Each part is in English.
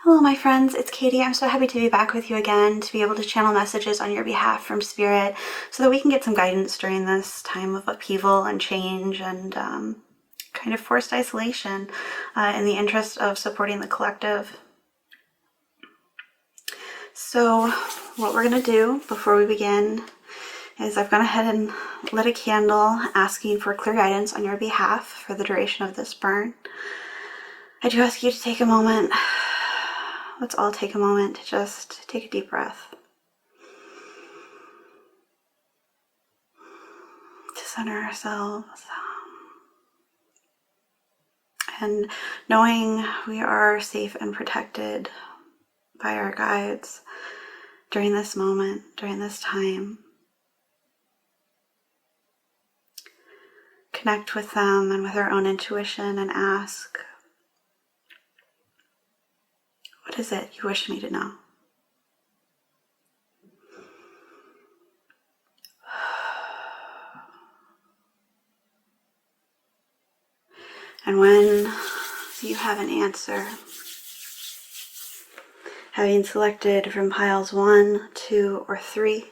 Hello my friends, it's Katie. I'm so happy to be back with you again, to be able to channel messages on your behalf from Spirit so that we can get some guidance during this time of upheaval and change and kind of forced isolation in the interest of supporting the collective. So what we're going to do before we begin is I've gone ahead and lit a candle asking for clear guidance on your behalf for the duration of this burn. I do ask you to take a moment. Let's all take a moment to just take a deep breath. To center ourselves. And knowing we are safe and protected by our guides during this moment, during this time. Connect with them and with our own intuition and ask, what is it you wish me to know? And when you have an answer, having selected from piles 1, 2, or 3,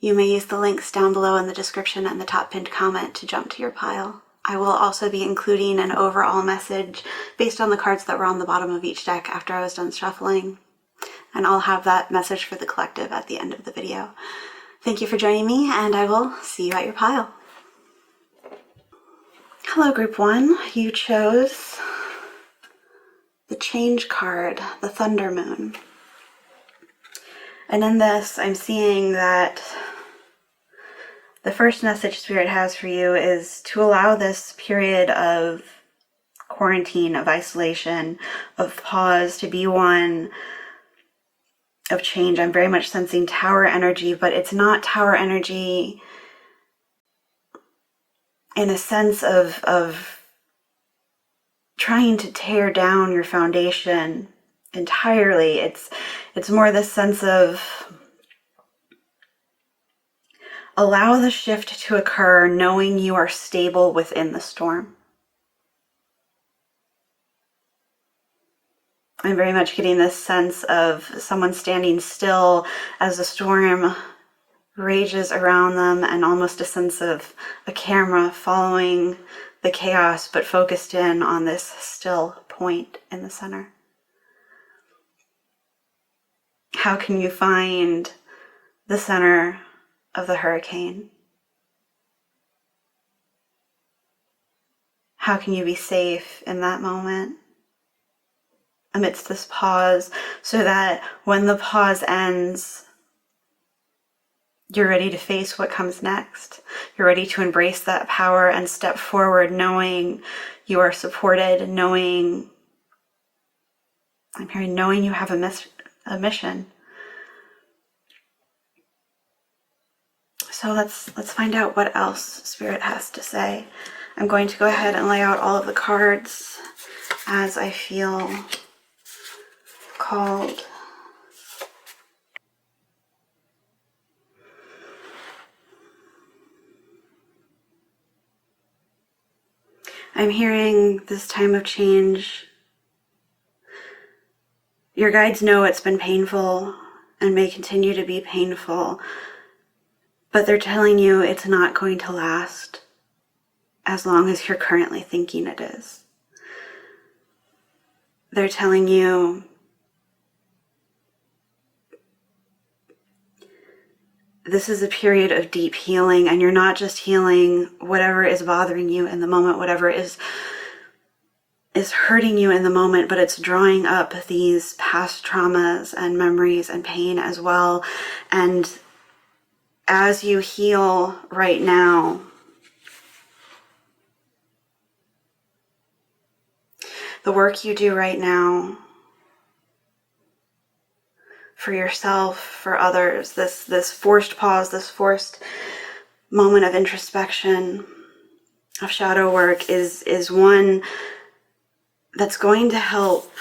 you may use the links down below in the description and the top pinned comment to jump to your pile. I will also be including an overall message based on the cards that were on the bottom of each deck after I was done shuffling. And I'll have that message for the collective at the end of the video. Thank you for joining me, and I will see you at your pile. Hello, Group 1. You chose the Change card, the Thunder Moon. And in this, I'm seeing that the first message Spirit has for you is to allow this period of quarantine, of isolation, of pause to be one of change. I'm very much sensing Tower energy, but it's not Tower energy in a sense of trying to tear down your foundation entirely. It's more this sense of allow the shift to occur knowing you are stable within the storm. I'm very much getting this sense of someone standing still as the storm rages around them, and almost a sense of a camera following the chaos but focused in on this still point in the center. How can you find the center of the hurricane? How can you be safe in that moment amidst this pause so that when the pause ends, you're ready to face what comes next. You're ready to embrace that power and step forward knowing you are supported, knowing you have a mission. So let's find out what else Spirit has to say. I'm going to go ahead and lay out all of the cards as I feel called. I'm hearing this time of change. Your guides know it's been painful and may continue to be painful, but they're telling you it's not going to last as long as you're currently thinking it is. They're telling you this is a period of deep healing, and you're not just healing whatever is bothering you in the moment, whatever is hurting you in the moment, but it's drawing up these past traumas and memories and pain as well. And as you heal right now, the work you do right now for yourself, for others, this forced pause, this forced moment of introspection, of shadow work is one that's going to help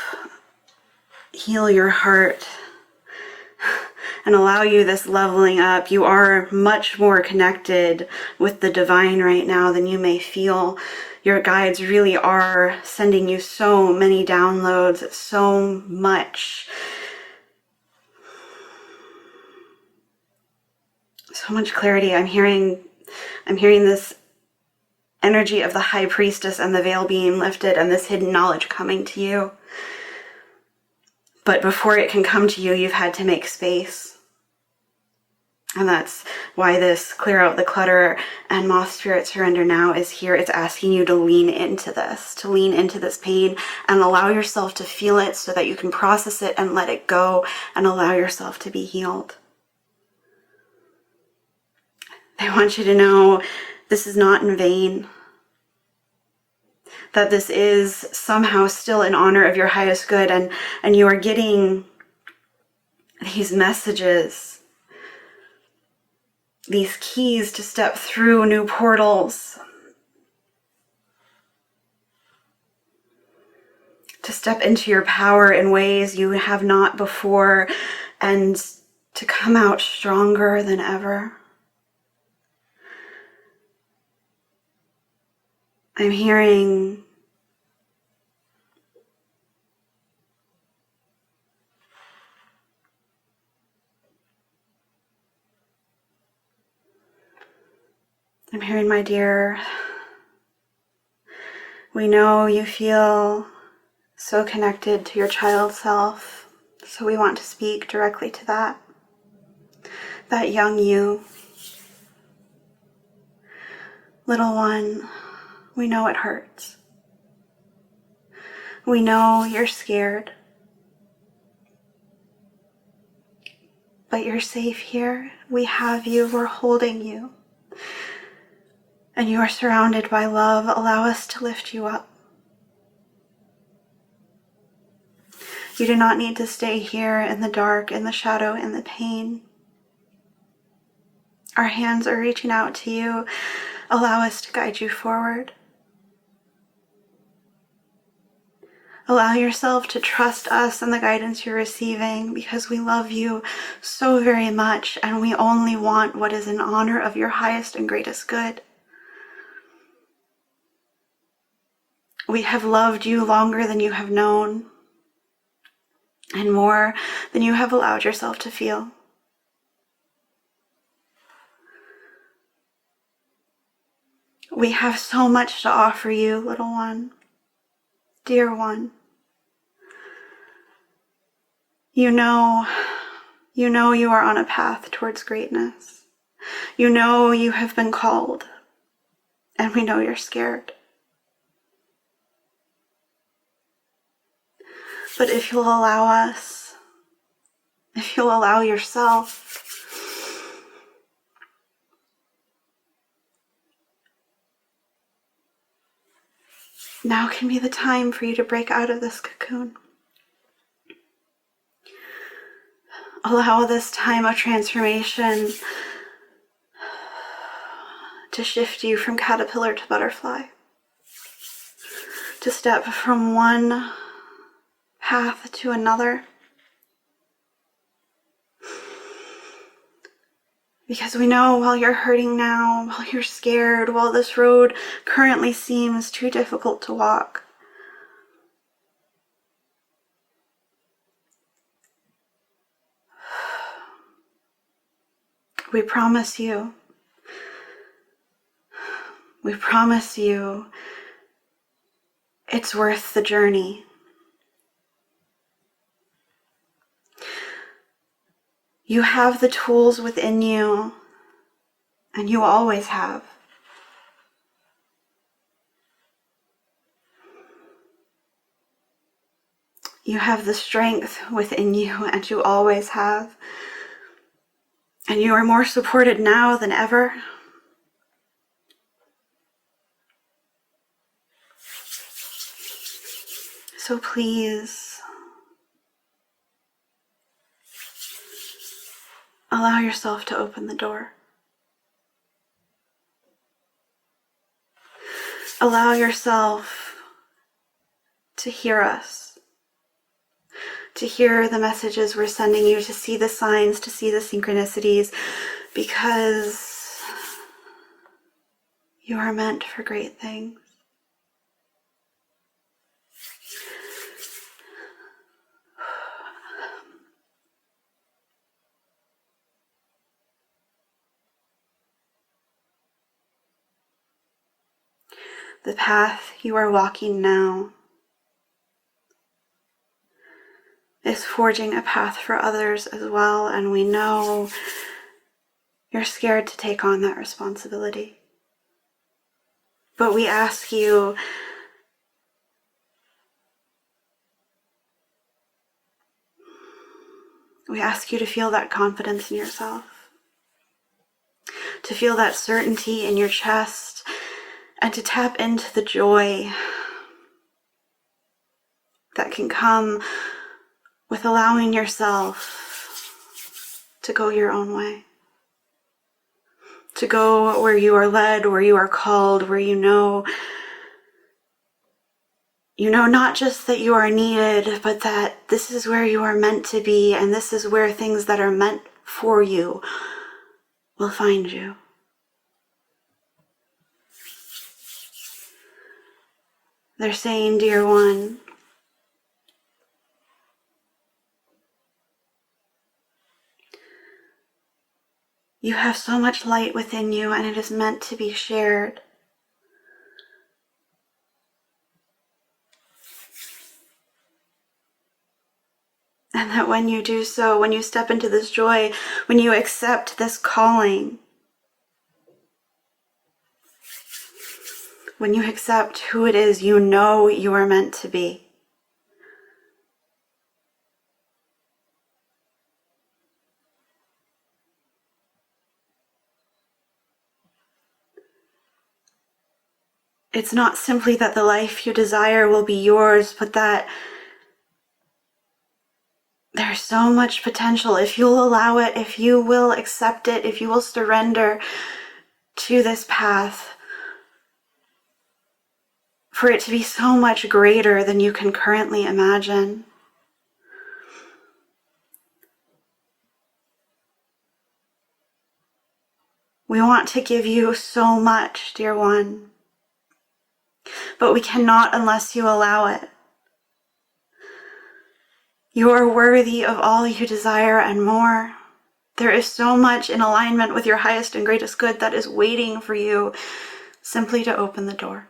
heal your heart and allow you this leveling up. You are much more connected with the divine right now than you may feel. Your guides really are sending you so many downloads, so much clarity. I'm hearing this energy of the high priestess and the veil being lifted and this hidden knowledge coming to you. But before it can come to you, you've had to make space. And that's why this Clear Out the Clutter and Moth Spirit Surrender Now is here. It's asking you to lean into this pain and allow yourself to feel it so that you can process it and let it go and allow yourself to be healed. I want you to know this is not in vain, that this is somehow still in honor of your highest good, and you are getting these messages, these keys to step through new portals, to step into your power in ways you have not before, and to come out stronger than ever. I'm hearing my dear, we know you feel so connected to your child self, so we want to speak directly to that young you. Little one, we know it hurts. We know you're scared. But you're safe here. We have you. We're holding you. And you are surrounded by love. Allow us to lift you up. You do not need to stay here in the dark, in the shadow, in the pain. Our hands are reaching out to you. Allow us to guide you forward. Allow yourself to trust us and the guidance you're receiving, because we love you so very much and we only want what is in honor of your highest and greatest good. We have loved you longer than you have known and more than you have allowed yourself to feel. We have so much to offer you, little one, dear one. You know you are on a path towards greatness. You know you have been called, and we know you're scared. But if you'll allow us, if you'll allow yourself, now can be the time for you to break out of this cocoon. Allow this time of transformation to shift you from caterpillar to butterfly, to step from one path to another. Because we know while you're hurting now, while you're scared, while this road currently seems too difficult to walk, we promise you it's worth the journey. You have the tools within you, and you always have. You have the strength within you, and you always have. And you are more supported now than ever. So please, allow yourself to open the door. Allow yourself to hear us, to hear the messages we're sending you, to see the signs, to see the synchronicities, because you are meant for great things. The path you are walking now is forging a path for others as well, and we know you're scared to take on that responsibility. But we ask you to feel that confidence in yourself, to feel that certainty in your chest, and to tap into the joy that can come with allowing yourself to go your own way. To go where you are led, where you are called, where you know not just that you are needed, but that this is where you are meant to be, and this is where things that are meant for you will find you. They're saying, dear one, you have so much light within you, and it is meant to be shared. And that when you do so, when you step into this joy, when you accept this calling, when you accept who it is you know you are meant to be, it's not simply that the life you desire will be yours, but that there's so much potential if you'll allow it, if you will accept it, if you will surrender to this path, for it to be so much greater than you can currently imagine. We want to give you so much, dear one, but we cannot unless you allow it. You are worthy of all you desire and more. There is so much in alignment with your highest and greatest good that is waiting for you simply to open the door.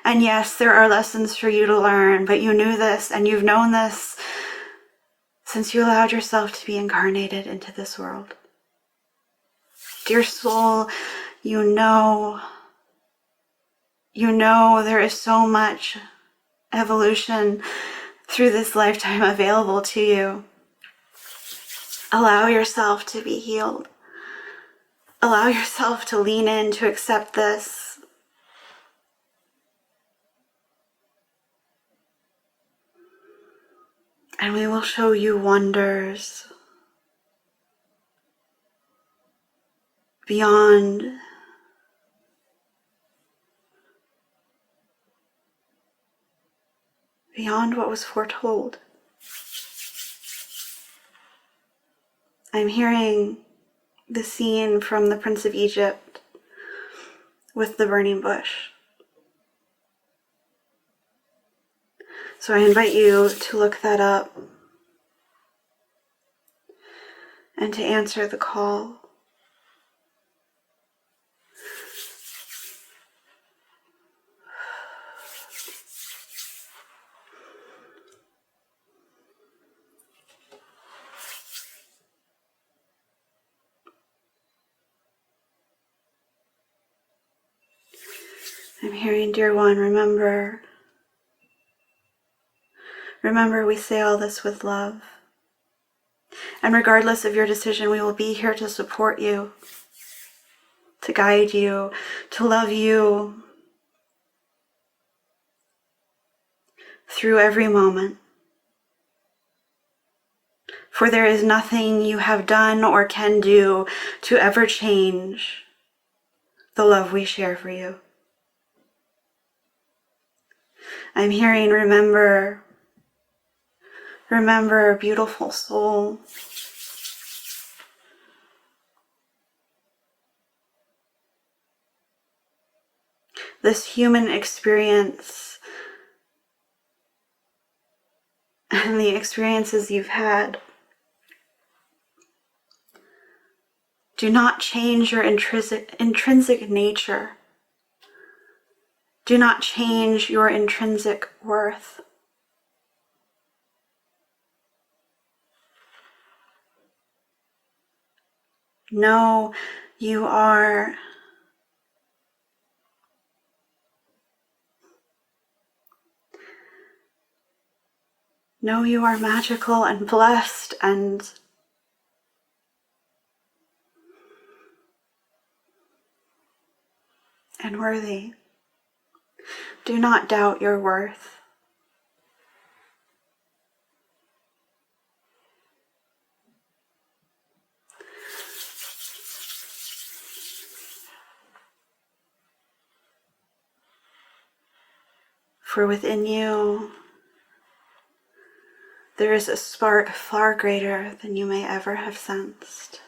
And yes, there are lessons for you to learn, but you knew this and you've known this since you allowed yourself to be incarnated into this world. Dear soul, you know there is so much evolution through this lifetime available to you. Allow yourself to be healed. Allow yourself to lean in, to accept this. And we will show you wonders beyond what was foretold. I'm hearing the scene from the Prince of Egypt with the burning bush. So I invite you to look that up and to answer the call. I'm hearing, dear one, remember we say all this with love. And regardless of your decision, we will be here to support you, to guide you, to love you through every moment. For there is nothing you have done or can do to ever change the love we share for you. I'm hearing remember, beautiful soul. This human experience and the experiences you've had do not change your intrinsic nature. Do not change your intrinsic worth. Know you are magical and blessed and worthy. Do not doubt your worth. For within you, there is a spark far greater than you may ever have sensed.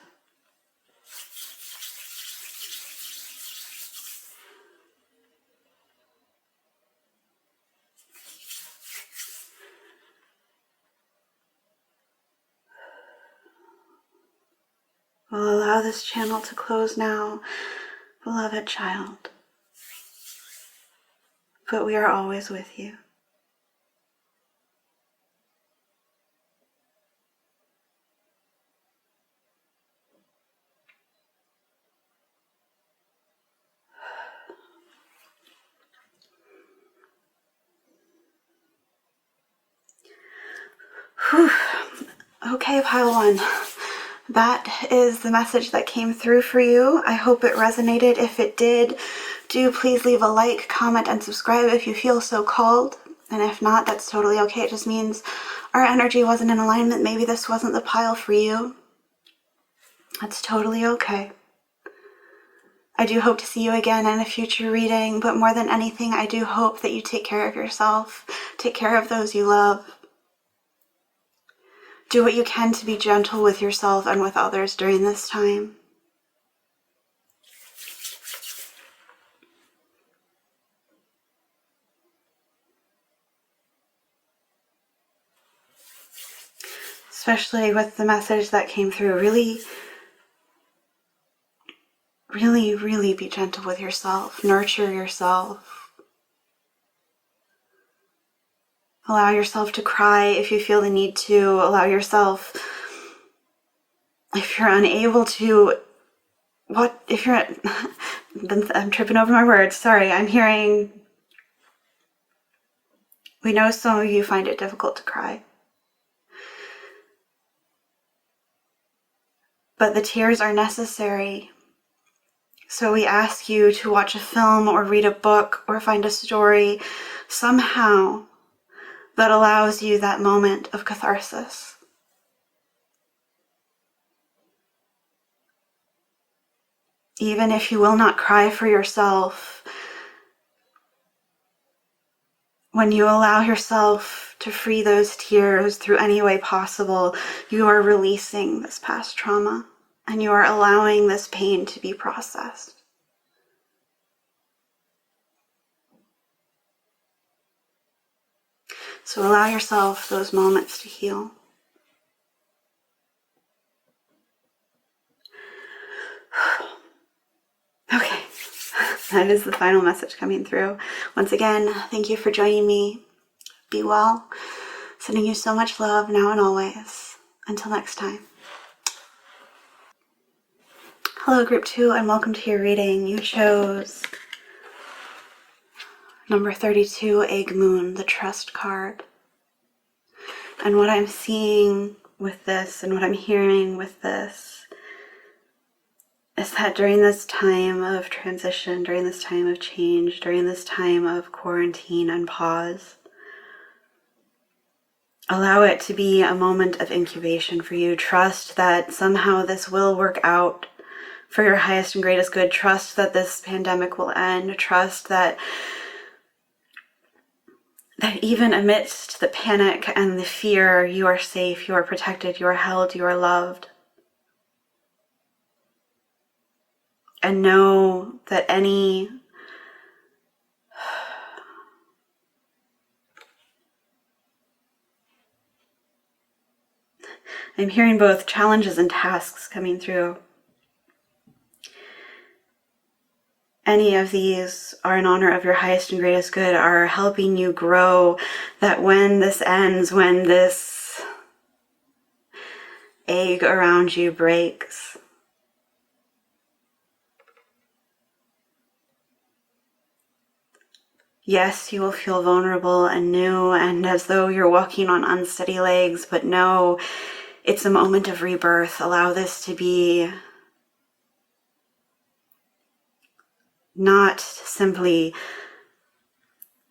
We'll allow this channel to close now, beloved child. But we are always with you. Whew. Okay, pile one. That is the message that came through for you. I hope it resonated. If it did, do please leave a like, comment, and subscribe if you feel so called. And if not, that's totally okay. It just means our energy wasn't in alignment. Maybe this wasn't the pile for you. That's totally okay. I do hope to see you again in a future reading, but more than anything, I do hope that you take care of yourself, take care of those you love. Do what you can to be gentle with yourself and with others during this time. Especially with the message that came through, really be gentle with yourself. Nurture yourself. Allow yourself to cry if you feel the need to. Allow yourself, if you're unable to, I'm tripping over my words. Sorry, I'm hearing, we know some of you find it difficult to cry. But the tears are necessary. So we ask you to watch a film or read a book or find a story somehow that allows you that moment of catharsis. Even if you will not cry for yourself, when you allow yourself to free those tears through any way possible, you are releasing this past trauma and you are allowing this pain to be processed. So allow yourself those moments to heal. Okay, that is the final message coming through. Once again, thank you for joining me. Be well. Sending you so much love now and always. Until next time. Hello, Group 2, and welcome to your reading. You chose number 32, Egg Moon, the Trust card. And what I'm seeing with this and what I'm hearing with this is that during this time of transition, during this time of change, during this time of quarantine and pause, allow it to be a moment of incubation for you. Trust that somehow this will work out for your highest and greatest good. Trust that this pandemic will end. Trust that that even amidst the panic and the fear, you are safe, you are protected, you are held, you are loved. And know that I'm hearing both challenges and tasks coming through. Any of these are in honor of your highest and greatest good, are helping you grow, that when this ends, when this egg around you breaks, yes, you will feel vulnerable and new and as though you're walking on unsteady legs, but no, it's a moment of rebirth. Allow this to be not simply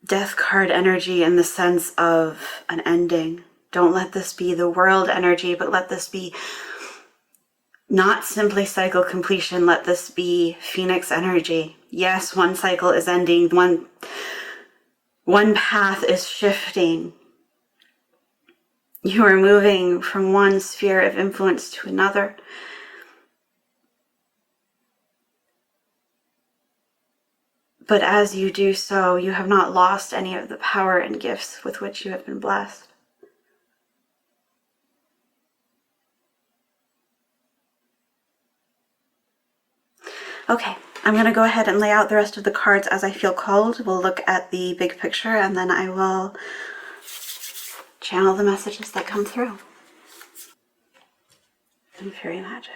death card energy in the sense of an ending. Don't let this be the world energy, but let this be not simply cycle completion. Let this be Phoenix energy. Yes, one cycle is ending. One path is shifting. You are moving from one sphere of influence to another. But as you do so, you have not lost any of the power and gifts with which you have been blessed. Okay, I'm going to go ahead and lay out the rest of the cards as I feel called. We'll look at the big picture and then I will channel the messages that come through. And fairy magic.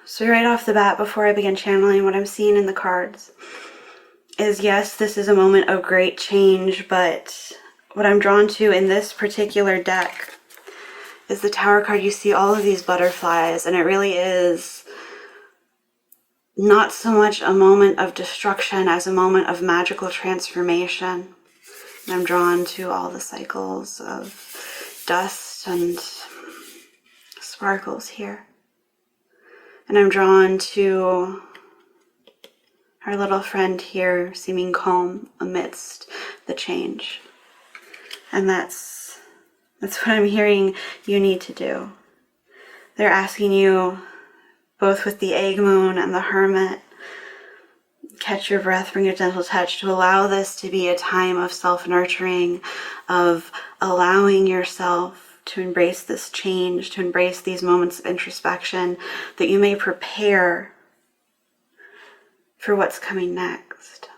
So right off the bat, before I begin channeling, what I'm seeing in the cards is, yes, this is a moment of great change, but what I'm drawn to in this particular deck is the Tower card. You see all of these butterflies, and it really is not so much a moment of destruction as a moment of magical transformation. And I'm drawn to all the cycles of dust and sparkles here. And I'm drawn to our little friend here seeming calm amidst the change. And that's what I'm hearing you need to do. They're asking you, both with the egg moon and the hermit, catch your breath, bring a gentle touch, to allow this to be a time of self-nurturing, of allowing yourself to embrace this change, to embrace these moments of introspection, that you may prepare for what's coming next.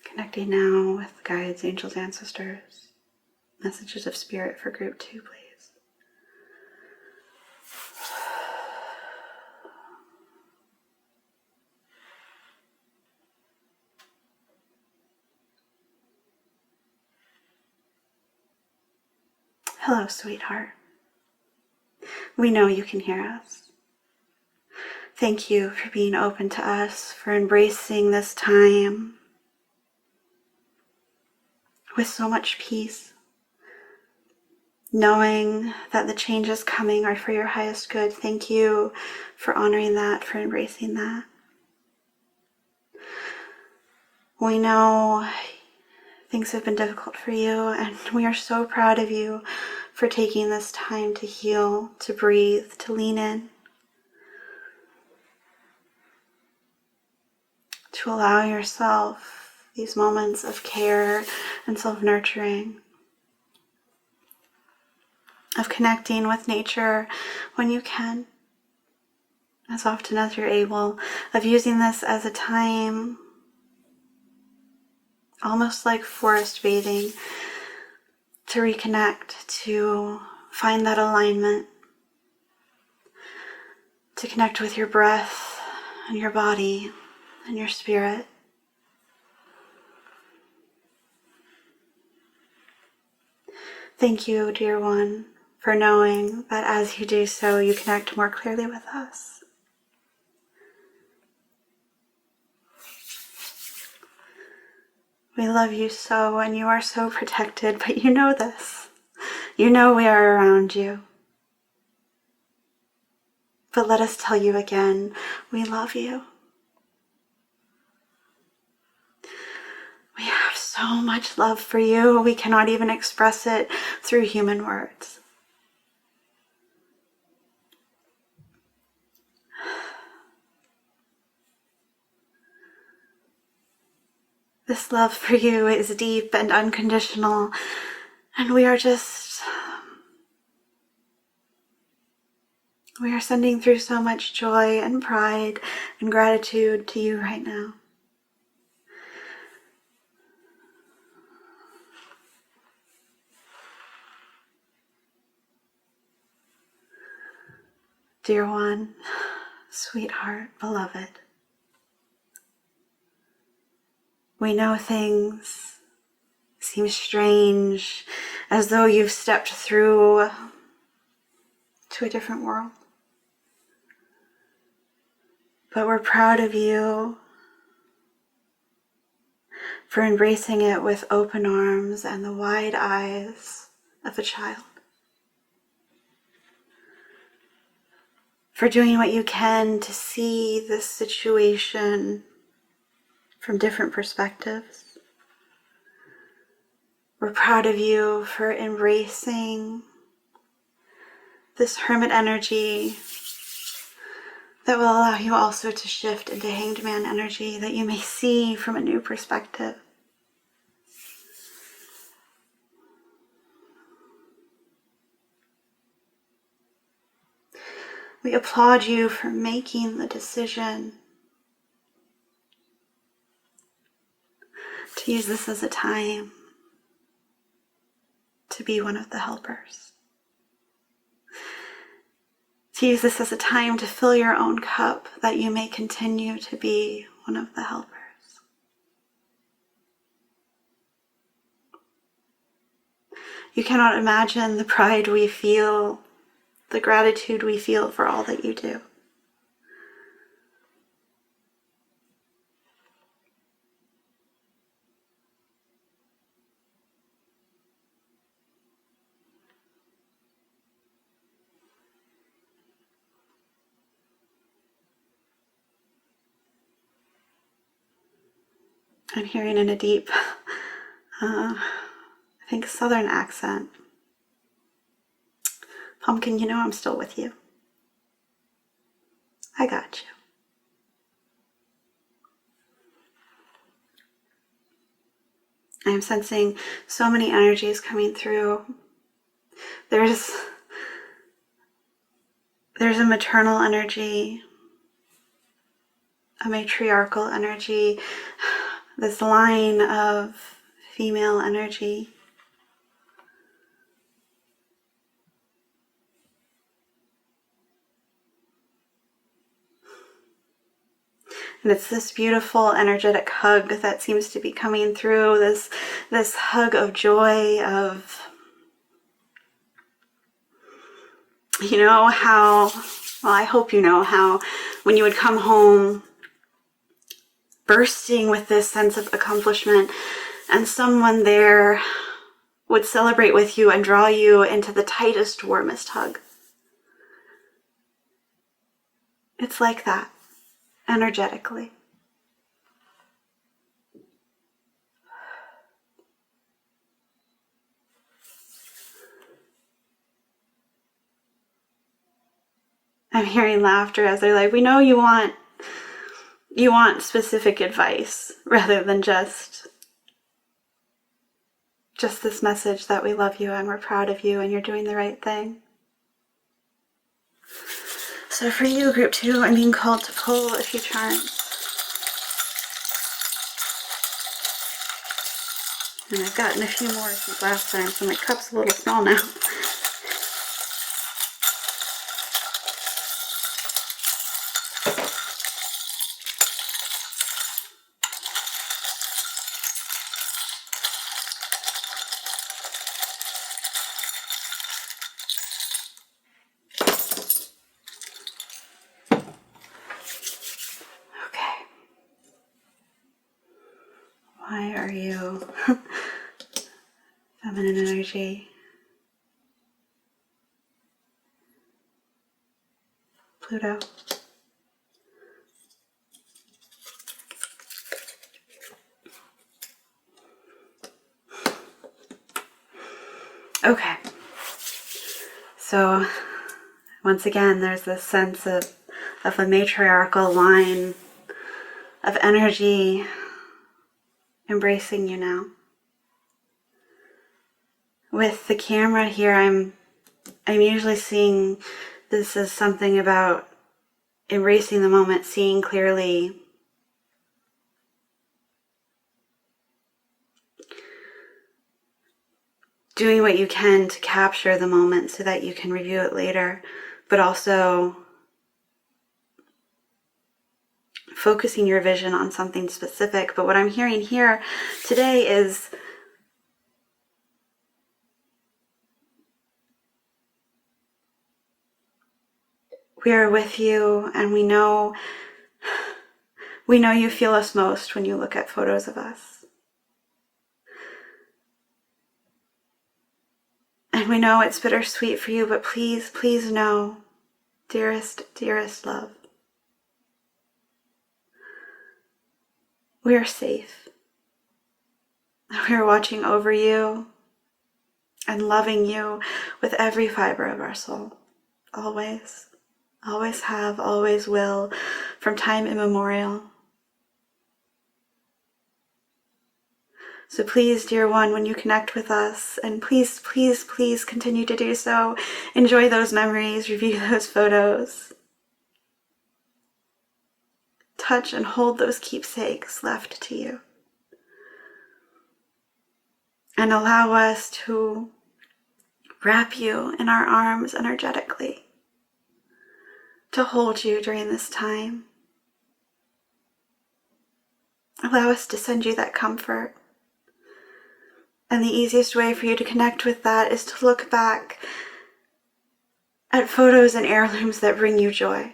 Connecting now with guides, angels, ancestors. Messages of spirit for group 2, please. Hello, sweetheart. We know you can hear us. Thank you for being open to us, for embracing this time with so much peace, knowing that the changes coming are for your highest good. Thank you for honoring that, for embracing that. We know things have been difficult for you, and we are so proud of you for taking this time to heal, to breathe, to lean in, to allow yourself these moments of care and self-nurturing, of connecting with nature when you can, as often as you're able, of using this as a time almost like forest bathing, to reconnect, to find that alignment, to connect with your breath and your body and your spirit. Thank you, dear one, for knowing that as you do so, you connect more clearly with us. We love you so, and you are so protected, but you know this. You know we are around you. But let us tell you again, we love you. We have so much love for you, we cannot even express it through human words. This love for you is deep and unconditional, and we are sending through so much joy and pride and gratitude to you right now. Dear one, sweetheart, beloved, we know things seem strange, as though you've stepped through to a different world. But we're proud of you for embracing it with open arms and the wide eyes of a child. For doing what you can to see this situation from different perspectives. We're proud of you for embracing this hermit energy that will allow you also to shift into hanged man energy, that you may see from a new perspective. We applaud you for making the decision to use this as a time to be one of the helpers. To use this as a time to fill your own cup, that you may continue to be one of the helpers. You cannot imagine the pride we feel, the gratitude we feel for all that you do. I'm hearing in a deep, I think southern accent. Pumpkin, you know I'm still with you. I got you. I am sensing so many energies coming through. There's a maternal energy, a matriarchal energy, this line of female energy. And it's this beautiful energetic hug that seems to be coming through, this hug of joy, of, you know how, well, I hope you know how when you would come home bursting with this sense of accomplishment, and someone there would celebrate with you and draw you into the tightest, warmest hug. It's like that, energetically. I'm hearing laughter as they're like, we know you want specific advice rather than just this message that we love you and we're proud of you and you're doing the right thing. So for you, group 2, I'm being called to pull a few charms. And I've gotten a few more since last time, so my cup's a little small now. Why are you feminine energy? Pluto. Okay. So once again, there's this sense of a matriarchal line of energy embracing you now. With the camera here, I'm usually seeing this as something about embracing the moment, seeing clearly, doing what you can to capture the moment so that you can review it later, but also focusing your vision on something specific. But what I'm hearing here today is we are with you, and we know you feel us most when you look at photos of us. And we know it's bittersweet for you, but please, please know, dearest, dearest love, we are safe. We are watching over you and loving you with every fiber of our soul. Always. Always have, always will, from time immemorial. So please, dear one, when you connect with us, and please, please, please continue to do so, enjoy those memories, review those photos, touch and hold those keepsakes left to you, and allow us to wrap you in our arms energetically, to hold you during this time. Allow us to send you that comfort. And the easiest way for you to connect with that is to look back at photos and heirlooms that bring you joy.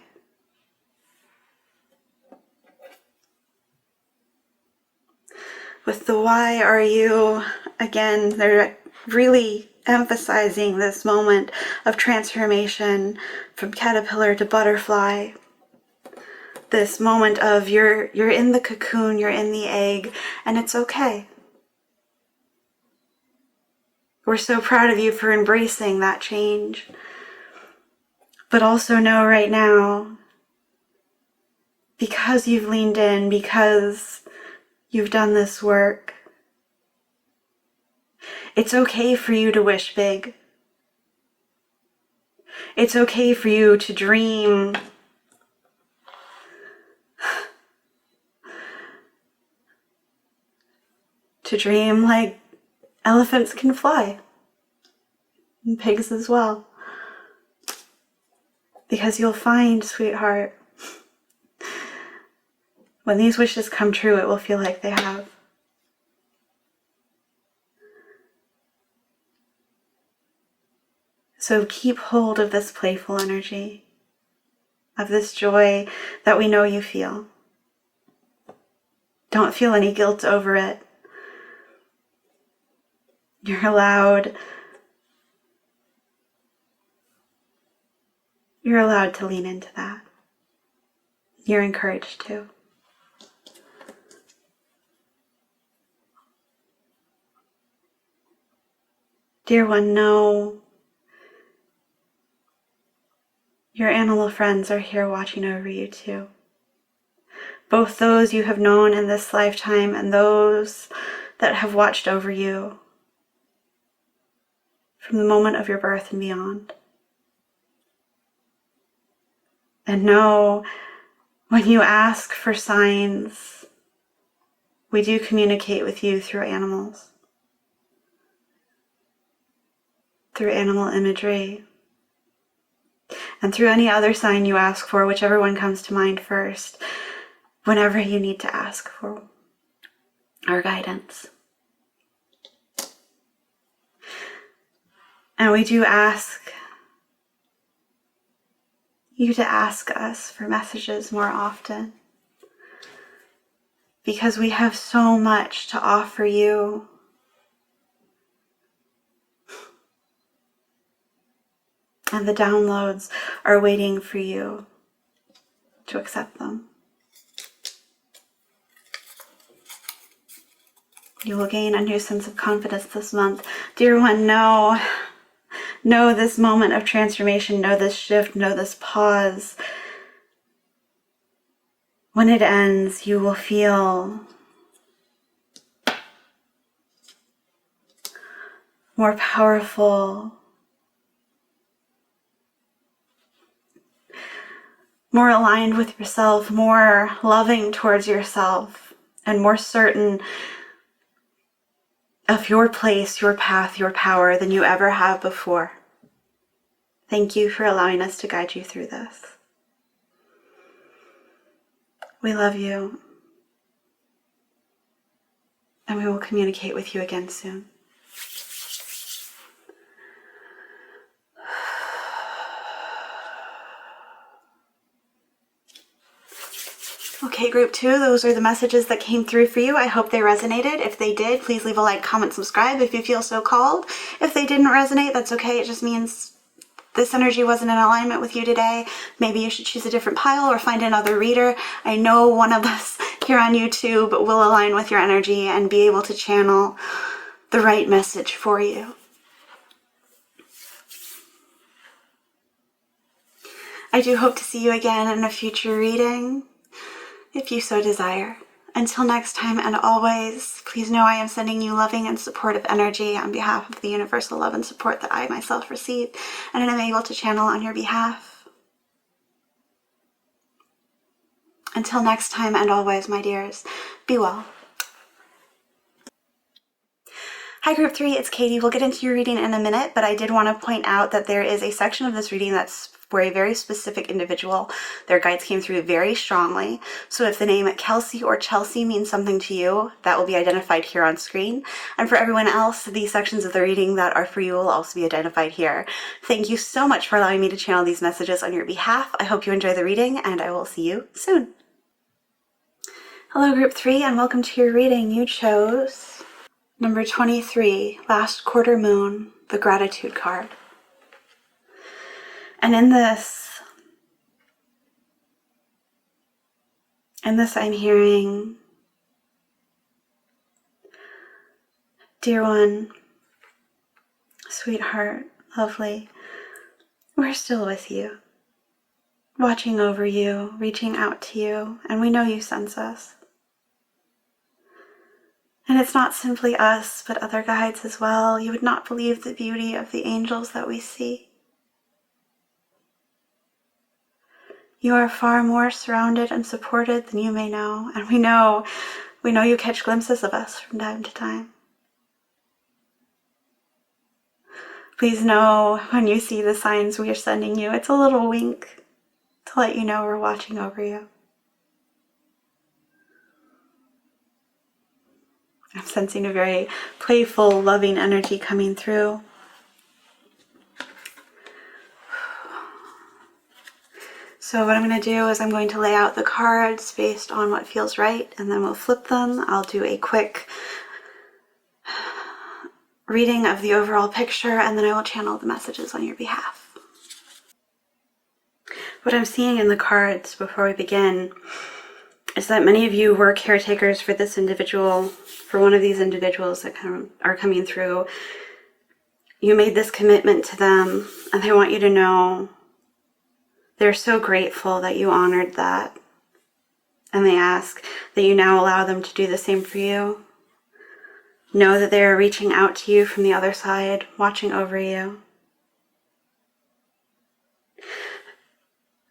With the why are you, again, they're really emphasizing this moment of transformation from caterpillar to butterfly. This moment of you're in the cocoon, you're in the egg, and it's okay. We're so proud of you for embracing that change. But also know right now, because you've leaned in, because you've done this work, it's okay for you to wish big. It's okay for you to dream. To dream like elephants can fly. And pigs as well. Because you'll find, sweetheart, when these wishes come true, it will feel like they have. So keep hold of this playful energy, of this joy that we know you feel. Don't feel any guilt over it. You're allowed to lean into that. You're encouraged to. Dear one, know your animal friends are here watching over you too. Both those you have known in this lifetime and those that have watched over you from the moment of your birth and beyond. And know when you ask for signs, we do communicate with you through animals, through animal imagery, and through any other sign you ask for, whichever one comes to mind first, whenever you need to ask for our guidance. And we do ask you to ask us for messages more often. because we have so much to offer you. And the downloads are waiting for you to accept them. You will gain a new sense of confidence this month. Dear one, know this moment of transformation, know this shift, know this pause. When it ends, you will feel more powerful, more aligned with yourself, more loving towards yourself, and more certain of your place, your path, your power than you ever have before. Thank you for allowing us to guide you through this. We love you, and we will communicate with you again soon. Okay, group 2, those are the messages that came through for you. I hope they resonated. If they did, please leave a like, comment, subscribe if you feel so called. If they didn't resonate, that's okay. It just means this energy wasn't in alignment with you today. Maybe you should choose a different pile or find another reader. I know one of us here on YouTube will align with your energy and be able to channel the right message for you. I do hope to see you again in a future reading, if you so desire. Until next time, and always, please know I am sending you loving and supportive energy on behalf of the universal love and support that I myself receive and am able to channel on your behalf. Until next time, and always, my dears, be well. Hi group 3, it's Katie. We'll get into your reading in a minute, but I did want to point out that there is a section of this reading that's for a very specific individual. Their guides came through very strongly. So if the name Kelsey or Chelsea means something to you, that will be identified here on screen. And for everyone else, these sections of the reading that are for you will also be identified here. Thank you so much for allowing me to channel these messages on your behalf. I hope you enjoy the reading, and I will see you soon. Hello group 3, and welcome to your reading. You chose number 23, Last Quarter Moon, the Gratitude card. And in this I'm hearing, dear one, sweetheart, lovely, we're still with you, watching over you, reaching out to you, and we know you sense us. And it's not simply us, but other guides as well. You would not believe the beauty of the angels that we see. You are far more surrounded and supported than you may know, and we know you catch glimpses of us from time to time. Please know when you see the signs we are sending you, it's a little wink to let you know we're watching over you. I'm sensing a very playful, loving energy coming through. So what I'm going to do is I'm going to lay out the cards based on what feels right, and then we'll flip them. I'll do a quick reading of the overall picture, and then I will channel the messages on your behalf. What I'm seeing in the cards before we begin is that many of you were caretakers for this individual, for one of these individuals that are coming through. You made this commitment to them, and they want you to know they're so grateful that you honored that. And they ask that you now allow them to do the same for you. Know that they are reaching out to you from the other side, watching over you.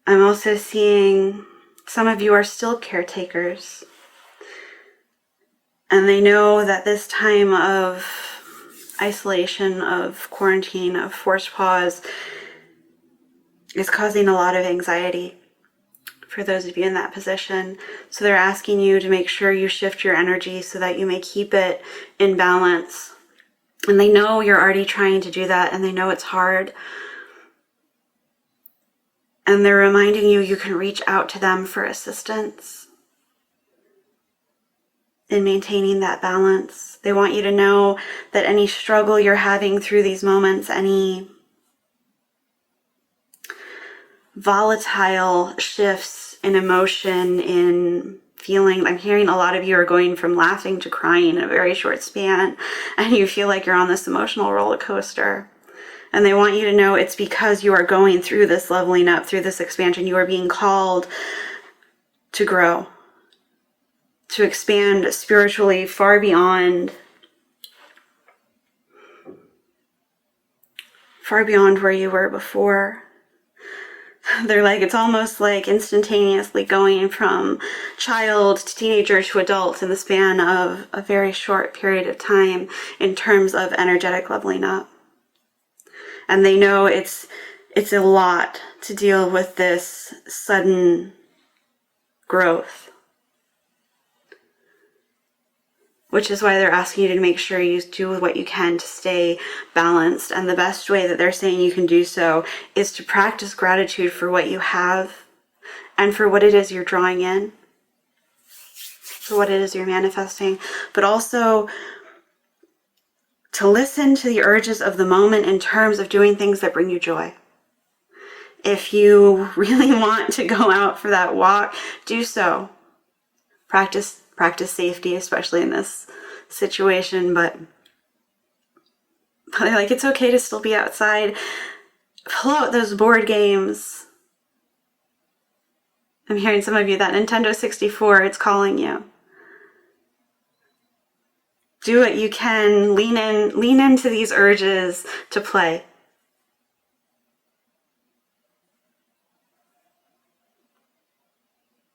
I'm also seeing some of you are still caretakers. And they know that this time of isolation, of quarantine, of forced pause is causing a lot of anxiety for those of you in that position. So they're asking you to make sure you shift your energy so that you may keep it in balance. And they know you're already trying to do that, and they know it's hard. And they're reminding you you can reach out to them for assistance. in maintaining that balance. They want you to know that any struggle you're having through these moments, any volatile shifts in emotion, in feeling, I'm hearing a lot of you are going from laughing to crying in a very short span, and you feel like you're on this emotional roller coaster. And they want you to know it's because you are going through this leveling up, through this expansion. You are being called to grow, to expand spiritually far beyond where you were before. They're like, it's almost like instantaneously going from child to teenager to adult in the span of a very short period of time in terms of energetic leveling up. And they know it's a lot to deal with this sudden growth, which is why they're asking you to make sure you do what you can to stay balanced. And the best way that they're saying you can do so is to practice gratitude for what you have and for what it is you're drawing in, for what it is you're manifesting, but also to listen to the urges of the moment in terms of doing things that bring you joy. If you really want to go out for that walk, do so. Practice safety, especially in this situation, but they're like, it's okay to still be outside. Pull out those board games. I'm hearing some of you, that Nintendo 64, it's calling you. Do what you can. Lean into these urges to play.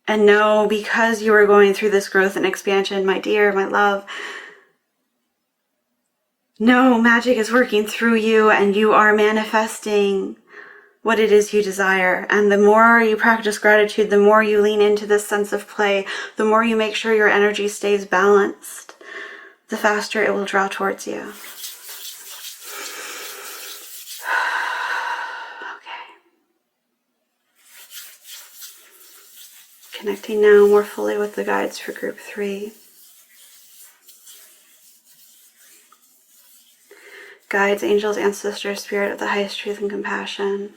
And know, because you are going through this growth and expansion, my dear, my love, know magic is working through you and you are manifesting what it is you desire. And the more you practice gratitude, the more you lean into this sense of play, the more you make sure your energy stays balanced, the faster it will draw towards you. Okay. Connecting now more fully with the guides for group 3. Guides, angels, ancestors, spirit of the highest truth and compassion,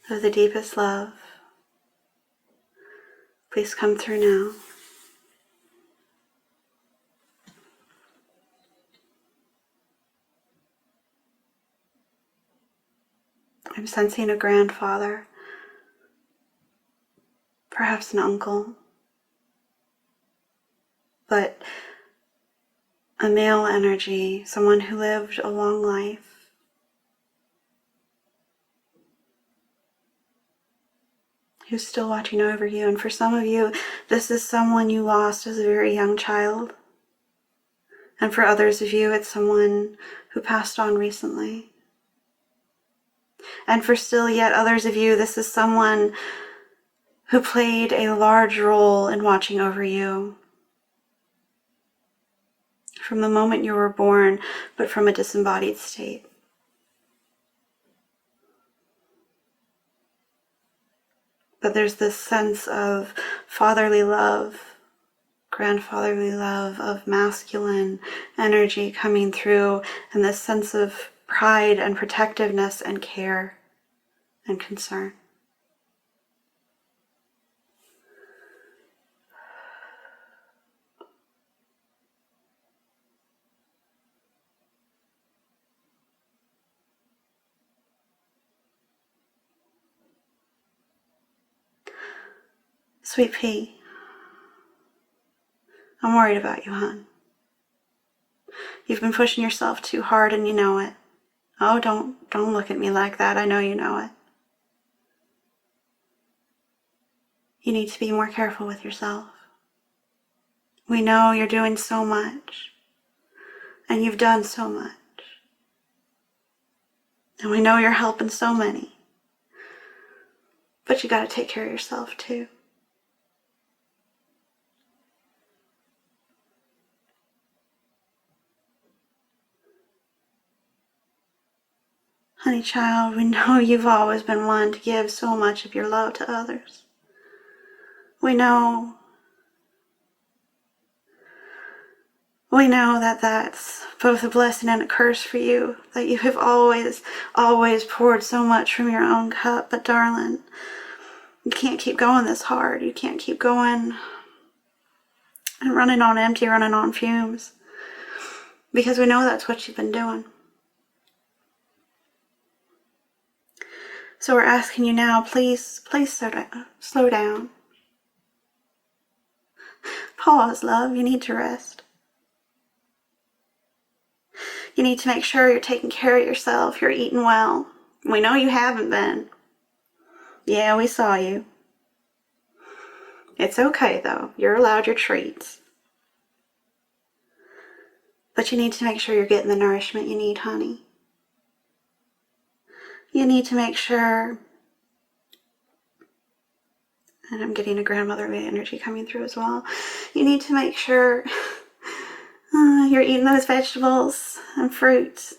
of the deepest love, please come through now. I'm sensing a grandfather, perhaps an uncle, but a male energy, someone who lived a long life. Who's still watching over you. And for some of you, this is someone you lost as a very young child. And for others of you, it's someone who passed on recently. And for still yet others of you, this is someone who played a large role in watching over you from the moment you were born, but from a disembodied state. But there's this sense of fatherly love, grandfatherly love, of masculine energy coming through, and this sense of pride and protectiveness and care and concern. Sweet pea, I'm worried about you, hon. You've been pushing yourself too hard and you know it. Oh, don't look at me like that. I know you know it. You need to be more careful with yourself. We know you're doing so much, and you've done so much. And we know you're helping so many. But you gotta take care of yourself too. Honey child, we know you've always been one to give so much of your love to others. We know We know that that's both a blessing and a curse for you, that you have always, always poured so much from your own cup. But darling, you can't keep going this hard. You can't keep going and running on empty, running on fumes. Because we know that's what you've been doing. So we're asking you now, please slow down. Pause, love. You need to rest. You need to make sure you're taking care of yourself. You're eating well. We know you haven't been. Yeah, we saw you. It's okay, though. You're allowed your treats. But you need to make sure you're getting the nourishment you need, honey. You need to make sure, and I'm getting a grandmotherly energy coming through as well. You need to make sure you're eating those vegetables and fruits.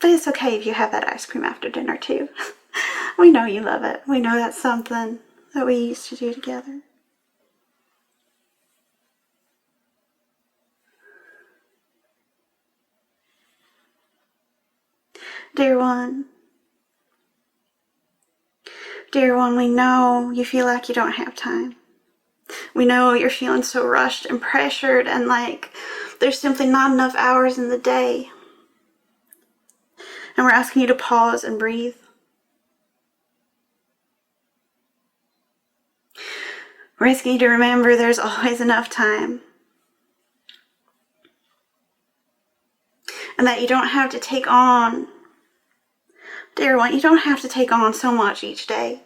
But it's okay if you have that ice cream after dinner too. We know you love it. We know that's something that we used to do together. Dear one, we know you feel like you don't have time. We know you're feeling so rushed and pressured and like there's simply not enough hours in the day. And we're asking you to pause and breathe. We're asking you to remember there's always enough time. And that you don't have to take on, dear one, you don't have to take on so much each day.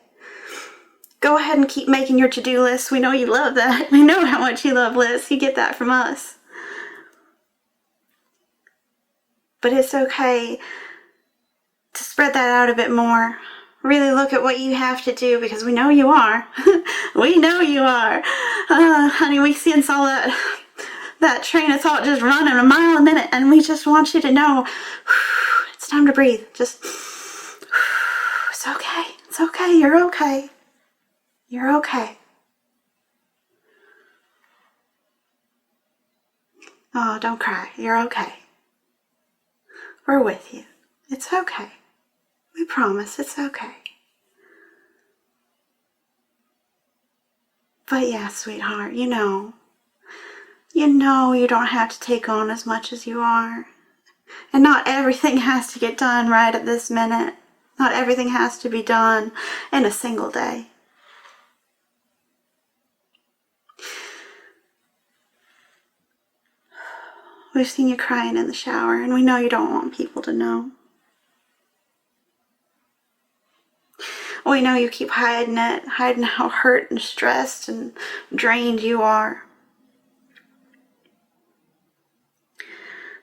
Go ahead and keep making your to-do list. We know you love that. We know how much you love lists. You get that from us. But it's okay to spread that out a bit more. Really look at what you have to do because we know you are. We know you are. Honey, we sense all that train of thought just running a mile a minute, and we just want you to know it's time to breathe. Just, it's okay. It's okay. You're okay. You're okay. Oh, don't cry. You're okay. We're with you. It's okay. We promise it's okay. But yeah, sweetheart, you know you don't have to take on as much as you are. And not everything has to get done right at this minute. Not everything has to be done in a single day. We've seen you crying in the shower, and we know you don't want people to know. We know you keep hiding it, hiding how hurt and stressed and drained you are.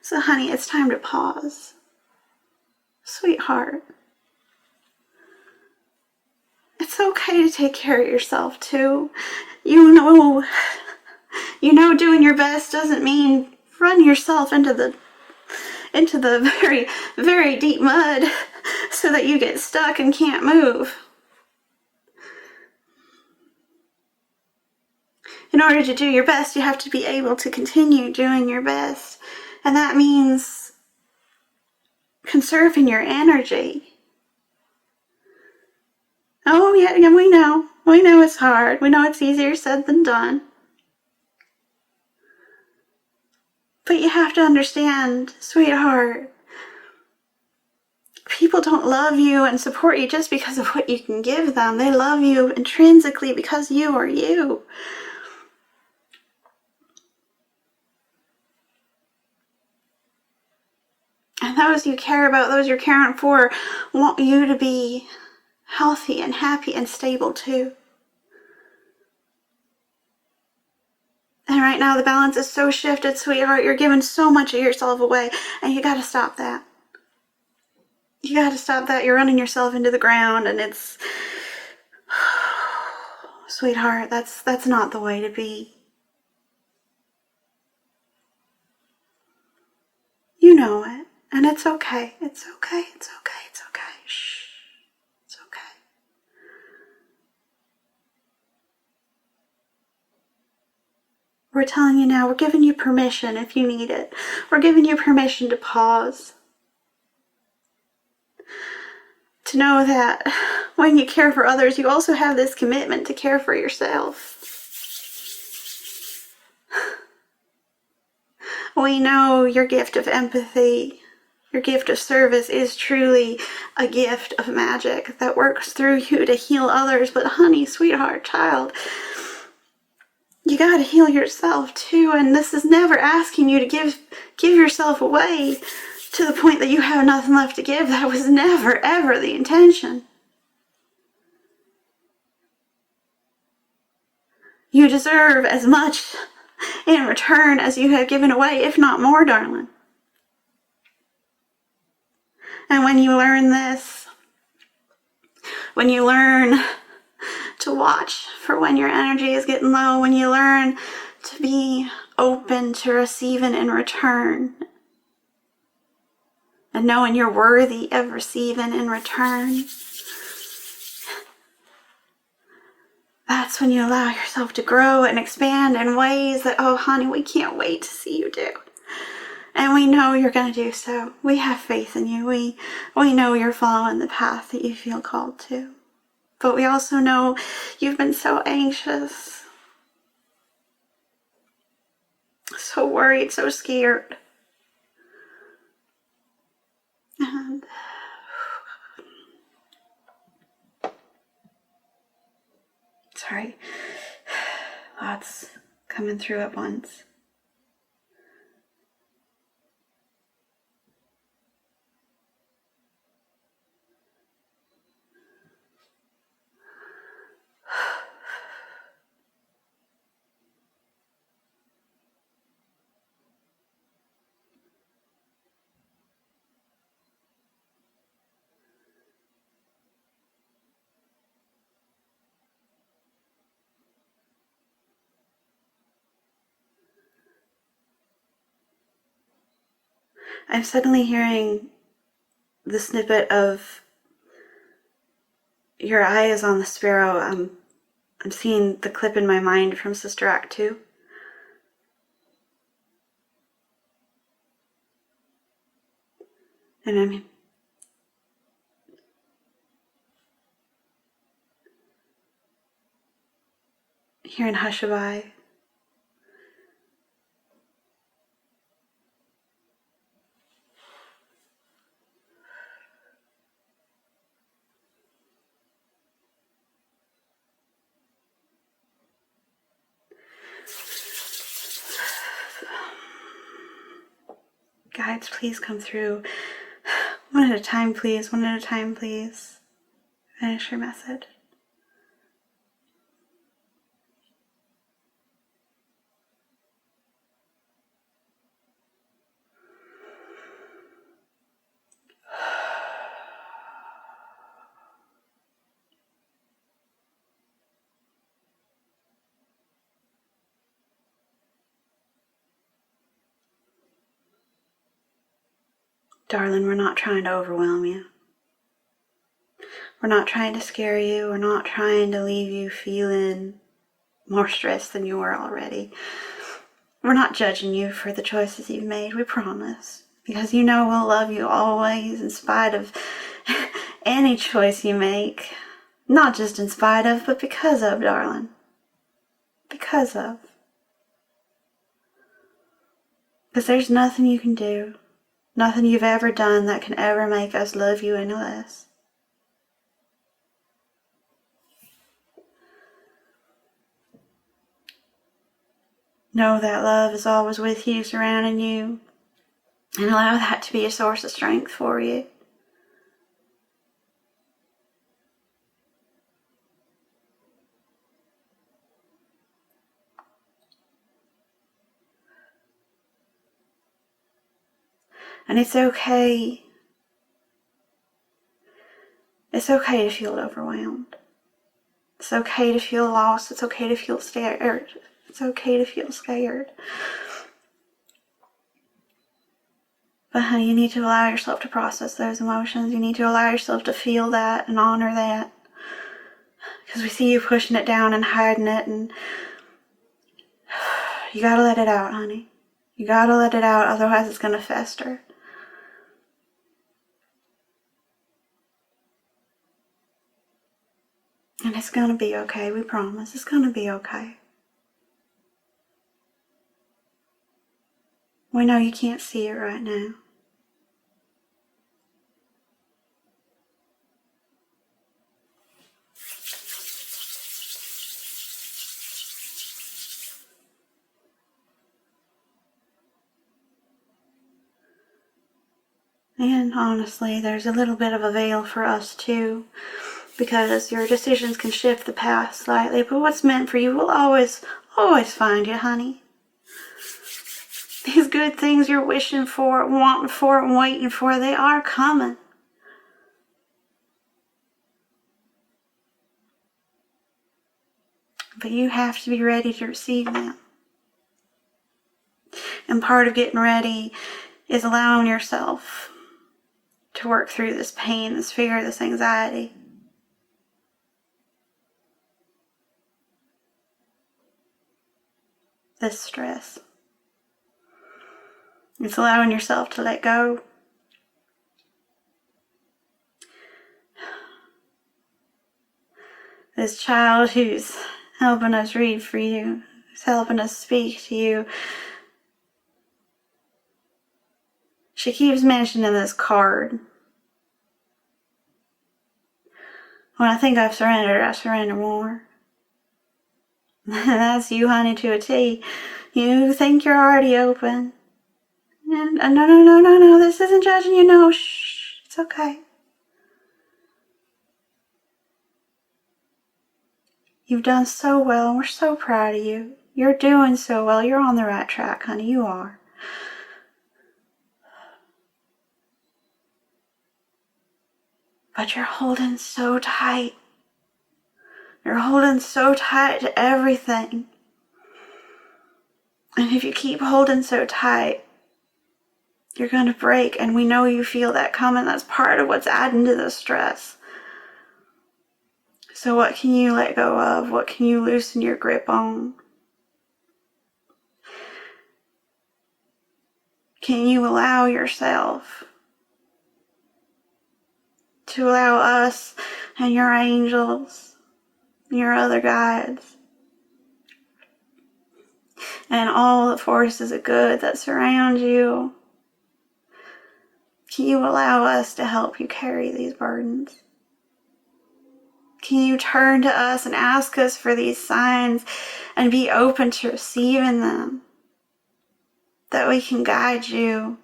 So, honey, it's time to pause. Sweetheart, it's okay to take care of yourself, too. You know doing your best doesn't mean run yourself into the very, very deep mud so that you get stuck and can't move. In order to do your best, you have to be able to continue doing your best. And that means conserving your energy. Oh, yeah, we know. We know it's hard. We know it's easier said than done. But you have to understand, sweetheart, people don't love you and support you just because of what you can give them. They love you intrinsically because you are you. And those you care about, those you're caring for, want you to be healthy and happy and stable too. And right now the balance is so shifted, sweetheart. You're giving so much of yourself away, and you gotta stop that. You gotta stop that. You're running yourself into the ground, and it's... Sweetheart, that's not the way to be. You know it, and it's okay. It's okay. It's okay. It's okay. Shh. It's okay. We're telling you now, we're giving you permission if you need it. We're giving you permission to pause. To know that when you care for others, you also have this commitment to care for yourself. We know your gift of empathy, your gift of service is truly a gift of magic that works through you to heal others. But honey, sweetheart, child, you gotta heal yourself too. And this is never asking you to give yourself away to the point that you have nothing left to give. That was never, ever the intention. You deserve as much in return as you have given away, if not more, darling. And when you learn this, when you learn to watch for when your energy is getting low, when you learn to be open to receiving in return, and knowing you're worthy of receiving in return, that's when you allow yourself to grow and expand in ways that, oh honey, we can't wait to see you do. And we know you're going to do so. We have faith in you. We know you're following the path that you feel called to. But we also know you've been so anxious, so worried, so scared. And sorry, lots coming through at once. I'm suddenly hearing the snippet of your eye is on the sparrow. I'm seeing the clip in my mind from Sister Act 2. And I'm hearing Hushabye. Guides, please come through. One at a time, please. One at a time, please. Finish your message. Darling, we're not trying to overwhelm you. We're not trying to scare you. We're not trying to leave you feeling more stressed than you are already. We're not judging you for the choices you've made, we promise. Because you know we'll love you always in spite of any choice you make. Not just in spite of, but because of, darling. Because of. Because there's nothing you can do. Nothing you've ever done that can ever make us love you any less. Know that love is always with you, surrounding you, and allow that to be a source of strength for you. And it's okay. It's okay to feel overwhelmed. It's okay to feel lost. It's okay to feel scared. It's okay to feel scared. But honey, you need to allow yourself to process those emotions. You need to allow yourself to feel that and honor that. Because we see you pushing it down and hiding it, and You gotta let it out, honey. You gotta let it out, otherwise it's gonna fester. And it's gonna be okay, we promise. It's gonna be okay. We know you can't see it right now. And honestly, there's a little bit of a veil for us too, because your decisions can shift the path slightly, but what's meant for you will always find you, honey. These good things you're wishing for, wanting for, and waiting for, they are coming. But you have to be ready to receive them. And part of getting ready is allowing yourself to work through this pain, this fear, this anxiety. This stress. It's allowing yourself to let go. This child who's helping us read for you, who's helping us speak to you, she keeps mentioning this card. When I think I've surrendered, I surrender more. That's you, honey, to a T. You think you're already open. And no, this isn't judging you, no, shh, it's okay. You've done so well, and we're so proud of you. You're doing so well, you're on the right track, honey, you are. But you're holding so tight. You're holding so tight to everything. And if you keep holding so tight, you're going to break, and we know you feel that coming. That's part of what's adding to the stress. So what can you let go of? What can you loosen your grip on? Can you allow yourself to allow us and your angels, your other guides, and all the forces of good that surround you? Can you allow us to help you carry these burdens? Can you turn to us and ask us for these signs and be open to receiving them? That we can guide you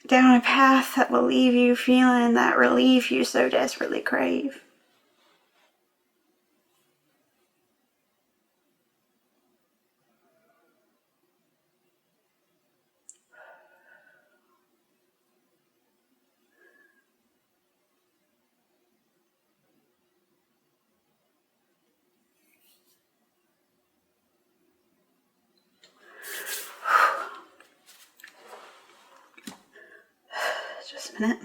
down a path that will leave you feeling that relief you so desperately crave. Just a minute.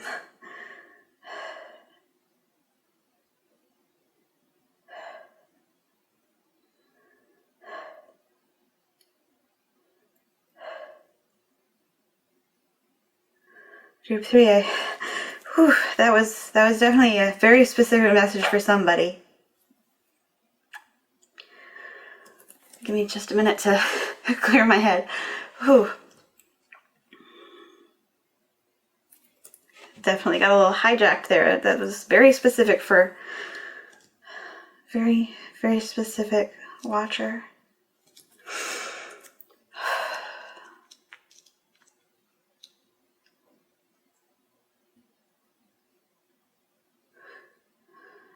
Group 3A. Whew, that was definitely a very specific message for somebody. Give me just a minute to clear my head. Whew. Definitely got a little hijacked there. That was very specific for very, very specific watcher.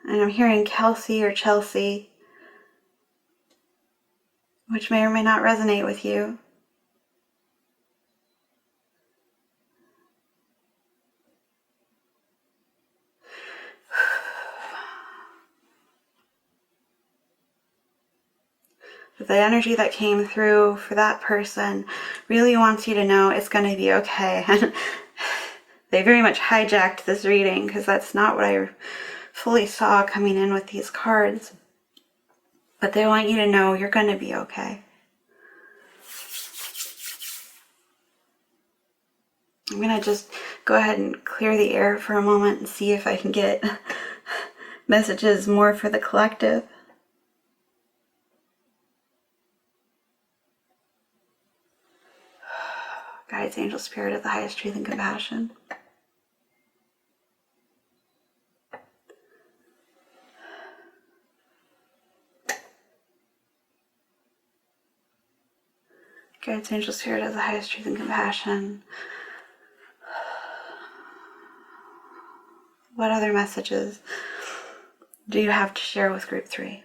And I'm hearing Kelsey or Chelsea, which may or may not resonate with you. But the energy that came through for that person really wants you to know it's going to be okay. And they very much hijacked this reading because that's not what I fully saw coming in with these cards. But they want you to know you're going to be okay. I'm going to just go ahead and clear the air for a moment and see if I can get messages more for the collective. Guides, angel, spirit of the highest truth and compassion. Guides, angel, spirit of the highest truth and compassion. What other messages do you have to share with group 3?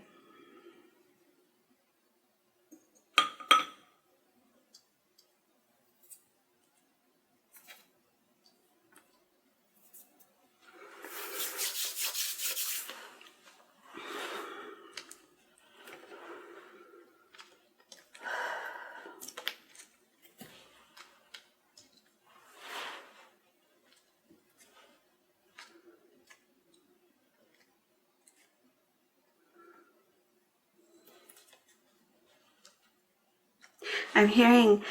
I'm hearing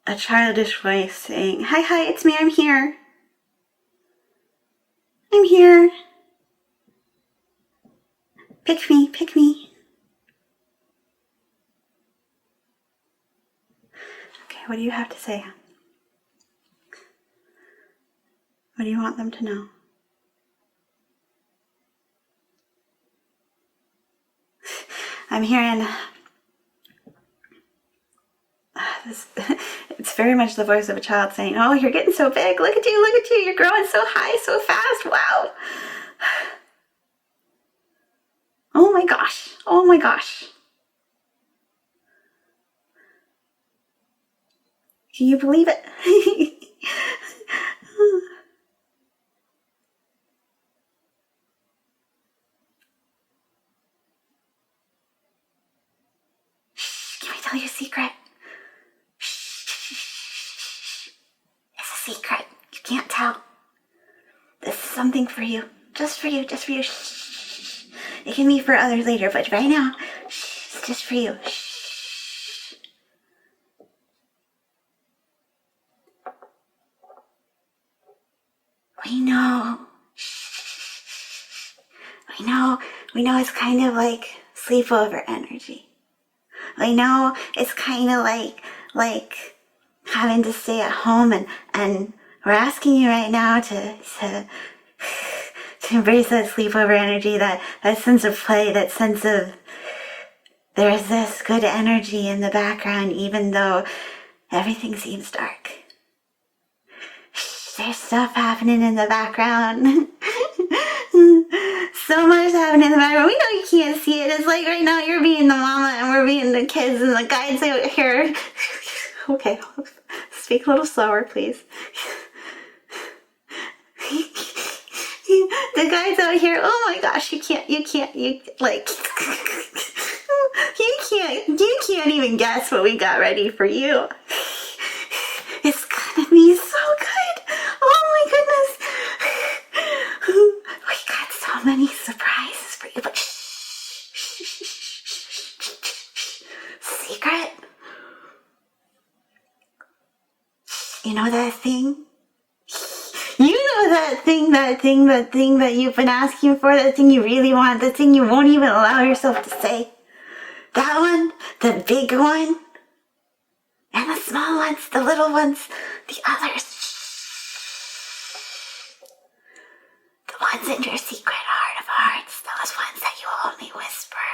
a childish voice saying, hi, it's me, I'm here. I'm here. Pick me. Okay, what do you have to say? What do you want them to know? I'm hearing this, it's very much the voice of a child saying, oh, you're getting so big, look at you, you're growing so high, so fast, wow. Oh my gosh. Can you believe it? Shh, can I tell you a secret? Shh. It's a secret. You can't tell. This is something for you. Just for you. Shh. It can be for others later, but right now, shh, it's just for you. Shh. We know. Shh. We know it's kind of like sleepover energy. We know it's kind of like having to stay at home, and we're asking you right now to embrace that sleepover energy, that sense of play, that sense of there's this good energy in the background even though everything seems dark. There's stuff happening in the background. So much happening in the background. We know you can't see it. It's like right now you're being the mama and we're being the kids and the guides out here. Okay, speak a little slower, please. The guides out here, oh my gosh, you can't even guess what we got ready for you. It's gonna be so good. Oh my goodness. We got so many surprises for you, but secret. You know that thing? You know that thing that you've been asking for, that thing you really want, the thing you won't even allow yourself to say. That one, the big one, and the small ones, the little ones, the others. The ones in your secret heart of hearts, those ones that you only whisper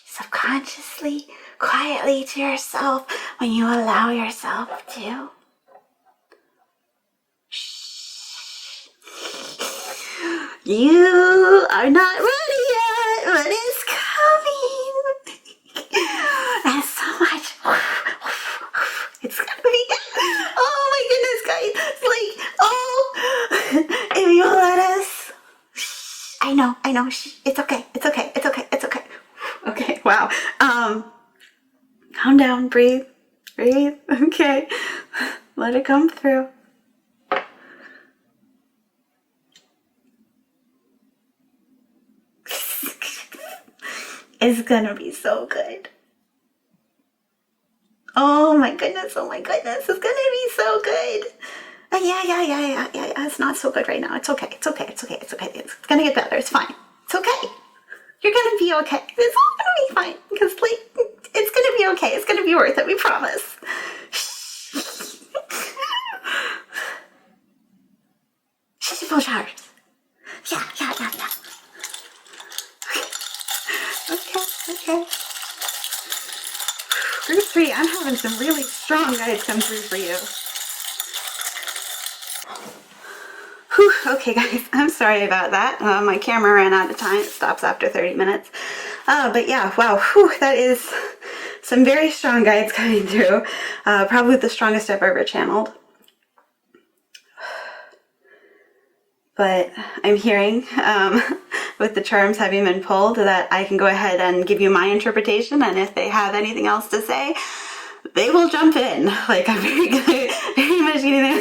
subconsciously, quietly to yourself when you allow yourself to. You are not ready yet, but it's coming. And so much. It's gonna be. Oh my goodness, guys! If you let us. I know. It's okay. Okay. Wow. Calm down. Breathe. Okay. Let it come through. It's gonna be so good. Oh my goodness, it's gonna be so good. Yeah. It's not so good right now. It's okay. It's gonna get better. It's fine. It's okay. You're gonna be okay. It's all gonna be fine. Because, like, it's gonna be okay. It's gonna be worth it. We promise. Full showers. Yeah. Okay. Group 3, I'm having some really strong guides come through for you. Whew, okay, guys, I'm sorry about that. My camera ran out of time. It stops after 30 minutes. But yeah, wow, whew, that is some very strong guides coming through. Probably the strongest I've ever channeled. But I'm hearing, with the charms having been pulled, that I can go ahead and give you my interpretation, and if they have anything else to say, they will jump in. Like, I'm very good, very much getting there.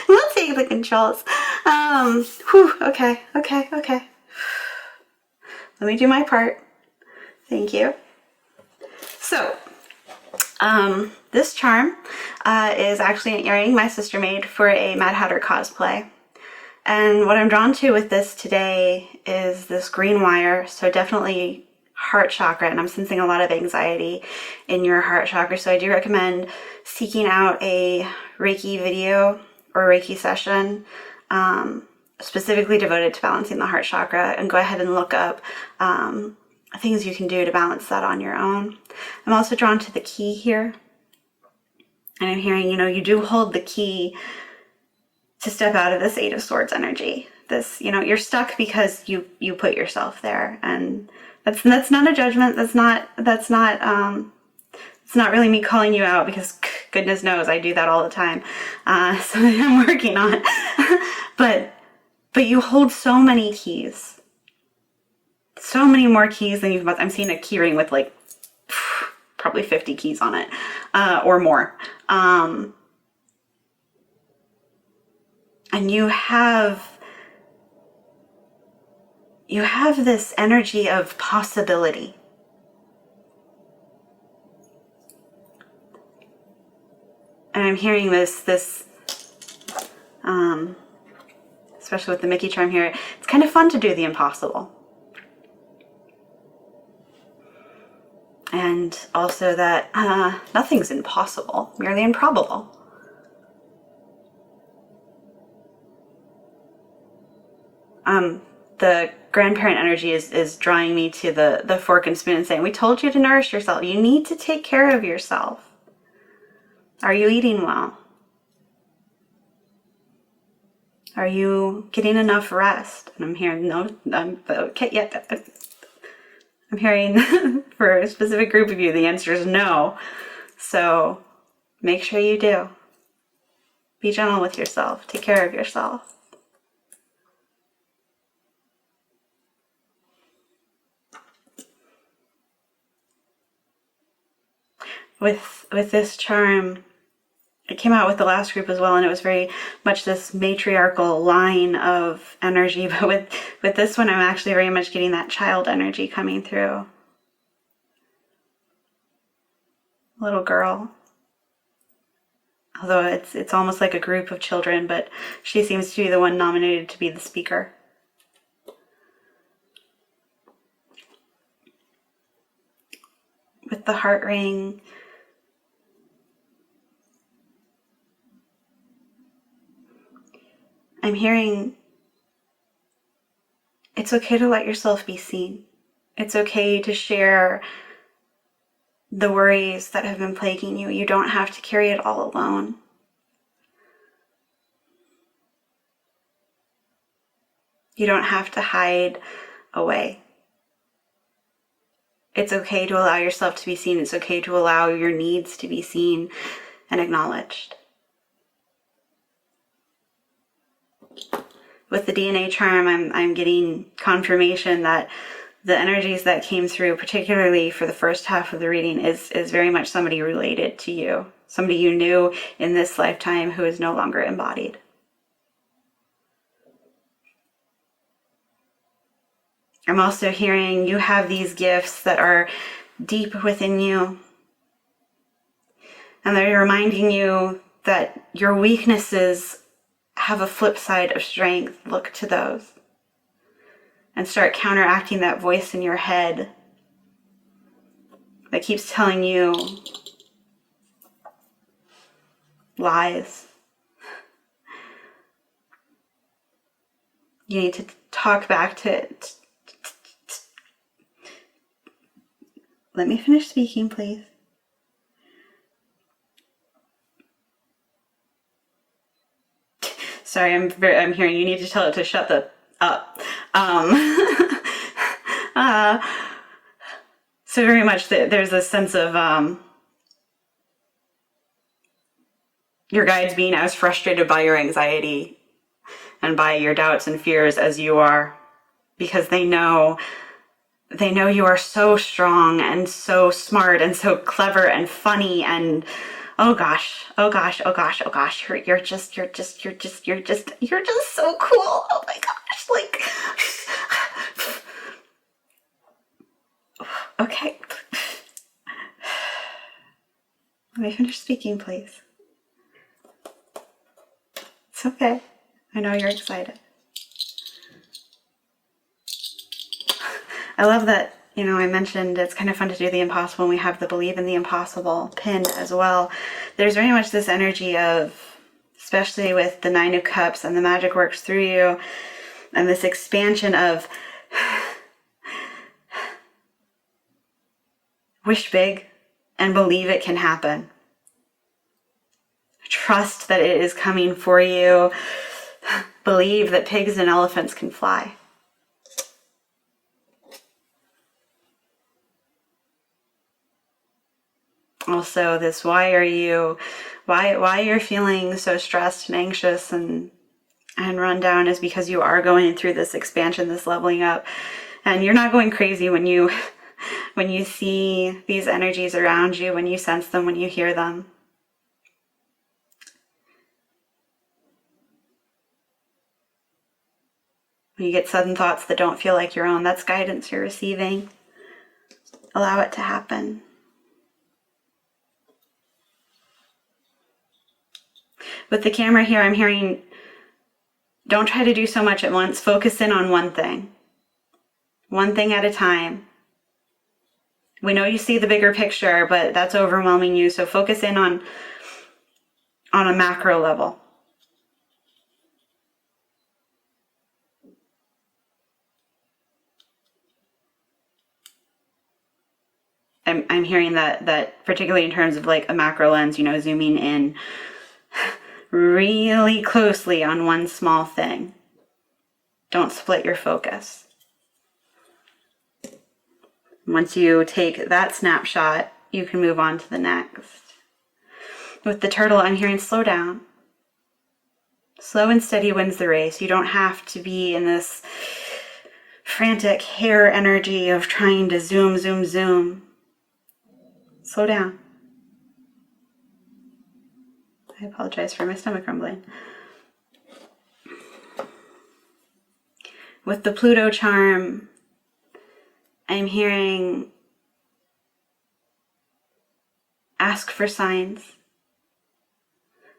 We'll take the controls. Okay. Let me do my part. Thank you. So, this charm is actually an earring my sister made for a Mad Hatter cosplay. And what I'm drawn to with this today is this green wire, so definitely heart chakra, and I'm sensing a lot of anxiety in your heart chakra, so I do recommend seeking out a Reiki video or Reiki session specifically devoted to balancing the heart chakra, and go ahead and look up things you can do to balance that on your own. I'm also drawn to the key here, and I'm hearing, you do hold the key to step out of this Eight of Swords energy. This, you're stuck because you put yourself there, and that's not a judgment. It's not really me calling you out, because goodness knows I do that all the time. So I'm working on. but you hold so many keys, so many more keys than you've. I'm seeing a key ring with like probably 50 keys on it, or more. And you have this energy of possibility. And I'm hearing this, especially with the Mickey charm here, it's kind of fun to do the impossible. And also that nothing's impossible, merely improbable. The grandparent energy is drawing me to the fork and spoon and saying, we told you to nourish yourself. You need to take care of yourself. Are you eating well? Are you getting enough rest? And I'm hearing, no, I'm okay, yeah. I'm hearing for a specific group of you, the answer is no. So make sure you do. Be gentle with yourself. Take care of yourself. With this charm, it came out with the last group as well, and it was very much this matriarchal line of energy. But with this one, I'm actually very much getting that child energy coming through. Little girl. Although it's almost like a group of children, but she seems to be the one nominated to be the speaker. With the heart ring, I'm hearing it's okay to let yourself be seen. It's okay to share the worries that have been plaguing you. You don't have to carry it all alone. You don't have to hide away. It's okay to allow yourself to be seen. It's okay to allow your needs to be seen and acknowledged. With the DNA charm, I'm getting confirmation that the energies that came through, particularly for the first half of the reading, is very much somebody related to you. Somebody you knew in this lifetime who is no longer embodied. I'm also hearing you have these gifts that are deep within you. And they're reminding you that your weaknesses have a flip side of strength. Look to those. And start counteracting that voice in your head that keeps telling you lies. You need to talk back to it. Let me finish speaking, please. Sorry, I'm hearing you need to tell it to shut the up. So very much there's a sense of your guides being as frustrated by your anxiety and by your doubts and fears as you are, because they know you are so strong and so smart and so clever and funny and oh gosh, you're just so cool. Oh my gosh, like okay. Let me finish speaking, please. It's okay. I know you're excited. I love that, I mentioned it's kind of fun to do the impossible, and we have the believe in the impossible pin as well. There's very much this energy of, especially with the 9 of Cups and the magic works through you, and this expansion of wish big and believe it can happen. Trust that it is coming for you. Believe that pigs and elephants can fly. Also, this why you're feeling so stressed and anxious and run down is because you are going through this expansion, this leveling up, and you're not going crazy when you see these energies around you, when you sense them, when you hear them. When you get sudden thoughts that don't feel like your own, that's guidance you're receiving. Allow it to happen. With the camera here, I'm hearing, don't try to do so much at once. Focus in on one thing at a time. We know you see the bigger picture, but that's overwhelming you. So focus in on a macro level. I'm hearing that particularly in terms of like a macro lens, zooming in really closely on one small thing. Don't split your focus. Once you take that snapshot, you can move on to the next. With the turtle, I'm hearing slow down. Slow and steady wins the race. You don't have to be in this frantic hare energy of trying to zoom. Slow down. I apologize for my stomach rumbling. With the Pluto charm, I'm hearing ask for signs.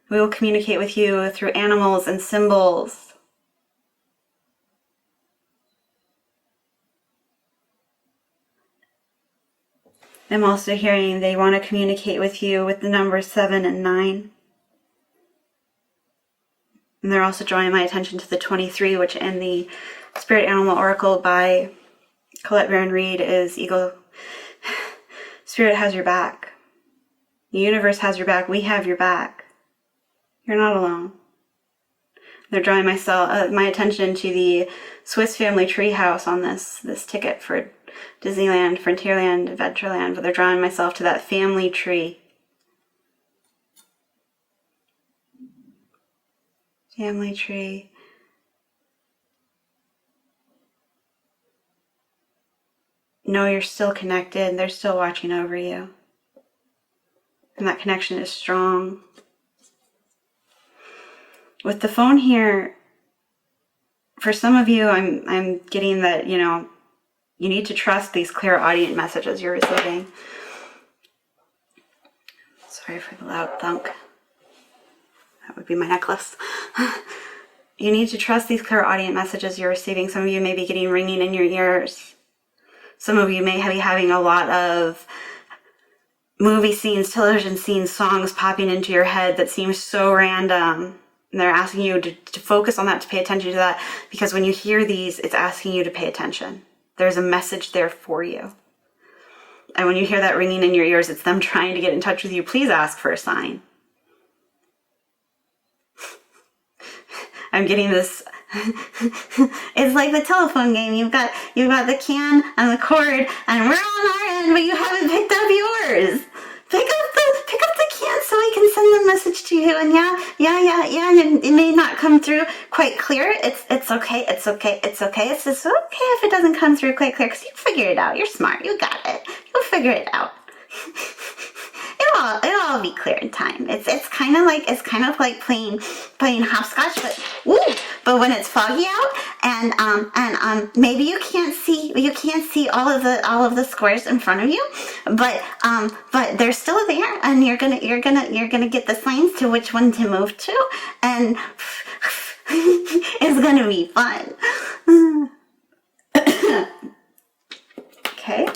We will communicate with you through animals and symbols. I'm also hearing they want to communicate with you with the numbers 7 and 9. And they're also drawing my attention to the 23, which in the Spirit Animal Oracle by Colette Baron Reed is Eagle. Spirit has your back. The universe has your back. We have your back. You're not alone. They're drawing my attention to the Swiss Family Treehouse on this ticket for Disneyland, Frontierland, Adventureland, but they're drawing myself to that family tree. Family tree. Know you're still connected. They're still watching over you. And that connection is strong. With the phone here, for some of you, I'm getting that, You need to trust these clairaudient messages you're receiving. Sorry for the loud thunk. That would be my necklace. You need to trust these clairaudient messages you're receiving. Some of you may be getting ringing in your ears. Some of you may be having a lot of movie scenes, television scenes, songs popping into your head that seem so random. And they're asking you to focus on that, to pay attention to that, because when you hear these, it's asking you to pay attention. There's a message there for you. And when you hear that ringing in your ears, it's them trying to get in touch with you. Please ask for a sign. I'm getting this. It's like the telephone game. You've got the can and the cord, and we're on our end, but you haven't picked up yours. Pick up the can so I can send the message to you. And yeah. It may not come through quite clear. It's okay. It's okay. It's okay. It's just okay if it doesn't come through quite clear, because you figure it out. You're smart. You got it. You'll figure it out. It'll all be clear in time. It's kind of like playing hopscotch, but when it's foggy out and maybe you can't see all of the squares in front of you, but they're still there, and you're gonna get the signs to which one to move to, and it's gonna be fun. Okay.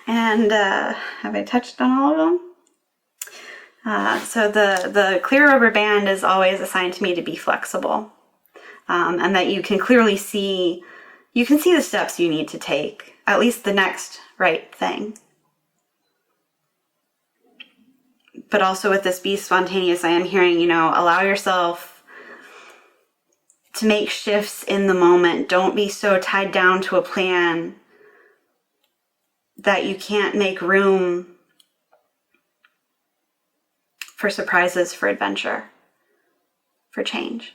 And have I touched on all of them? So the clear rubber band is always assigned to me to be flexible, and that you can clearly see, the steps you need to take, at least the next right thing. But also with this be spontaneous, I am hearing, allow yourself to make shifts in the moment. Don't be so tied down to a plan that you can't make room for surprises, for adventure, for change.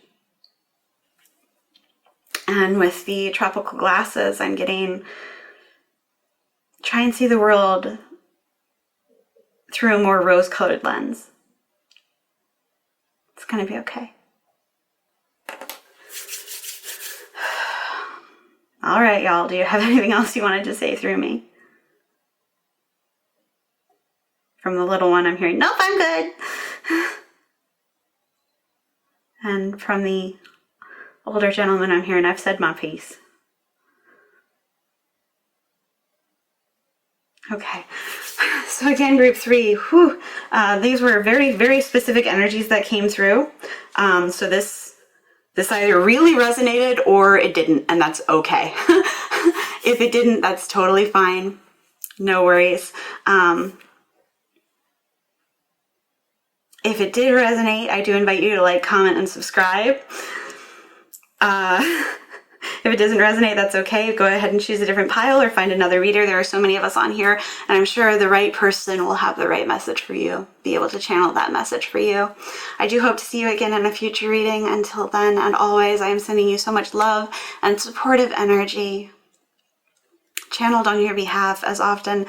And with the tropical glasses, I'm getting, try and see the world through a more rose-colored lens. It's going to be okay. All right, y'all. Do you have anything else you wanted to say through me? From the little one, I'm hearing, nope, I'm good. And from the older gentleman, I'm hearing, I've said my piece. Okay. So again, group 3, these were very, very specific energies that came through. So this either really resonated or it didn't, and that's okay. If it didn't, that's totally fine. No worries. If it did resonate, I do invite you to like, comment, and subscribe. If it doesn't resonate, that's okay. Go ahead and choose a different pile or find another reader. There are so many of us on here, and I'm sure the right person will have the right message for you, be able to channel that message for you. I do hope to see you again in a future reading. Until then, and always, I am sending you so much love and supportive energy, channeled on your behalf as often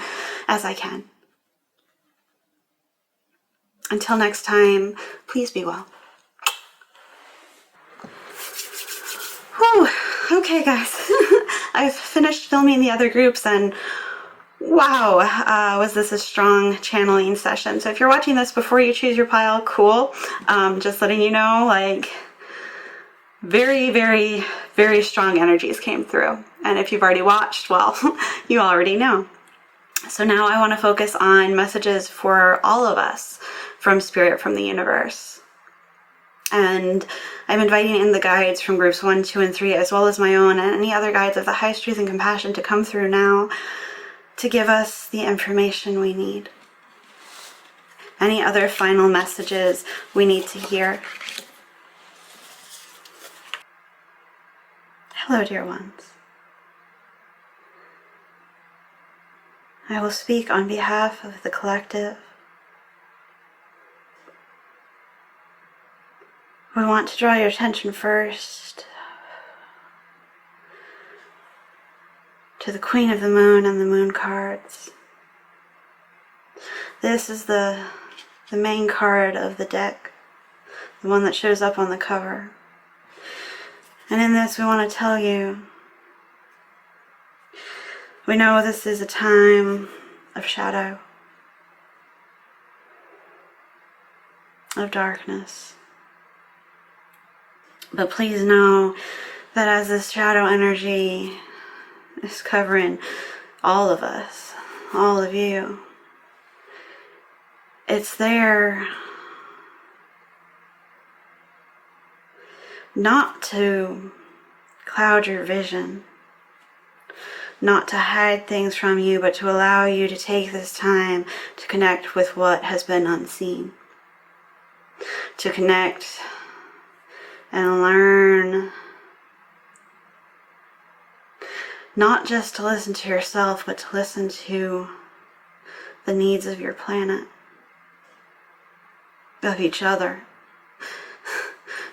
as I can. Until next time, please be well. Whew. Okay, guys. I've finished filming the other groups, and wow, was this a strong channeling session. So if you're watching this before you choose your pile, cool. Just letting you know, like, very, very, very strong energies came through. And if you've already watched, well, you already know. So now I want to focus on messages for all of us from Spirit, from the universe. And I'm inviting in the guides from groups 1, 2, and 3, as well as my own and any other guides of the highest truth and compassion to come through now to give us the information we need. Any other final messages we need to hear. Hello, dear ones. I will speak on behalf of the collective. We want to draw your attention first to the Queen of the Moon and the Moon cards. This is the main card of the deck, the one that shows up on the cover. And in this, we want to tell you, we know this is a time of shadow, of darkness. But please know that as this shadow energy is covering all of us, all of you, it's there not to cloud your vision, not to hide things from you, but to allow you to take this time to connect with what has been unseen, to connect and learn not just to listen to yourself, but to listen to the needs of your planet, of each other,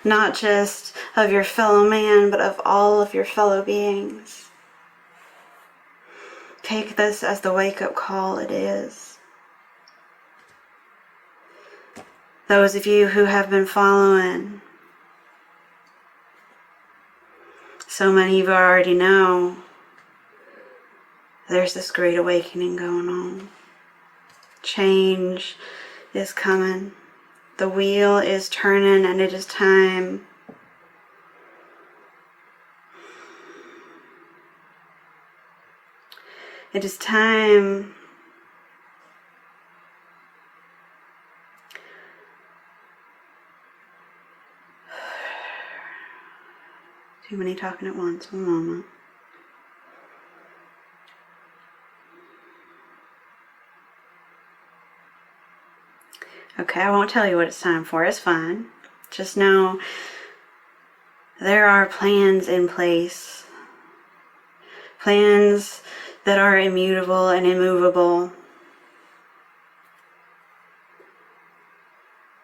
not just of your fellow man, but of all of your fellow beings. Take this as the wake-up call it is. Those of you who have been following, so many of you already know, there's this great awakening going on. Change is coming. The wheel is turning, and it is time. It is time too many talking at once. One moment. Okay, I won't tell you what it's time for. It's fine. Just know there are plans in place. Plans that are immutable and immovable.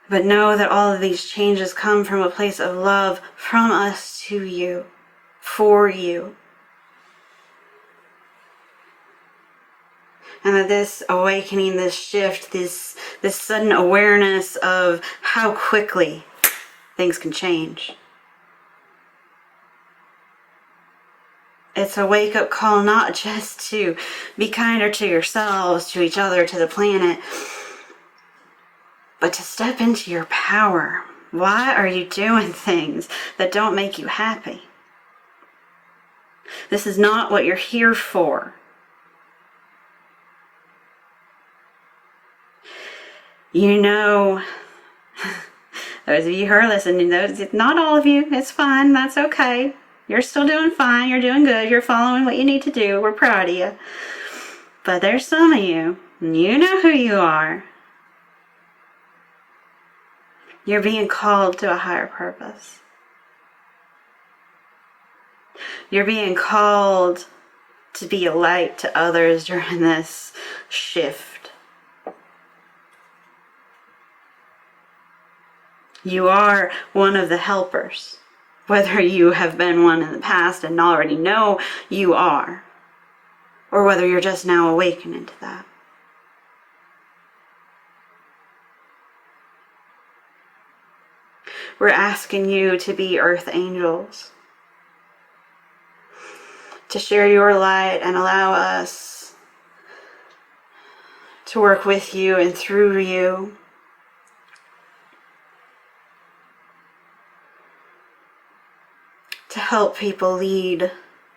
But know that all of these changes come from a place of love from us to you, for you. And that this awakening, this shift, this sudden awareness of how quickly things can change. It's a wake-up call not just to be kinder to yourselves, to each other, to the planet, but to step into your power. Why are you doing things that don't make you happy? This is not what you're here for. You know, those of you who are listening, not all of you, it's fine, that's okay. You're still doing fine, you're doing good, you're following what you need to do, we're proud of you. But there's some of you, and you know who you are. You're being called to a higher purpose. You're being called to be a light to others during this shift. You are one of the helpers. Whether you have been one in the past and already know you are, or whether you're just now awakening to that. We're asking you to be earth angels, to share your light and allow us to work with you and through you. To help people lead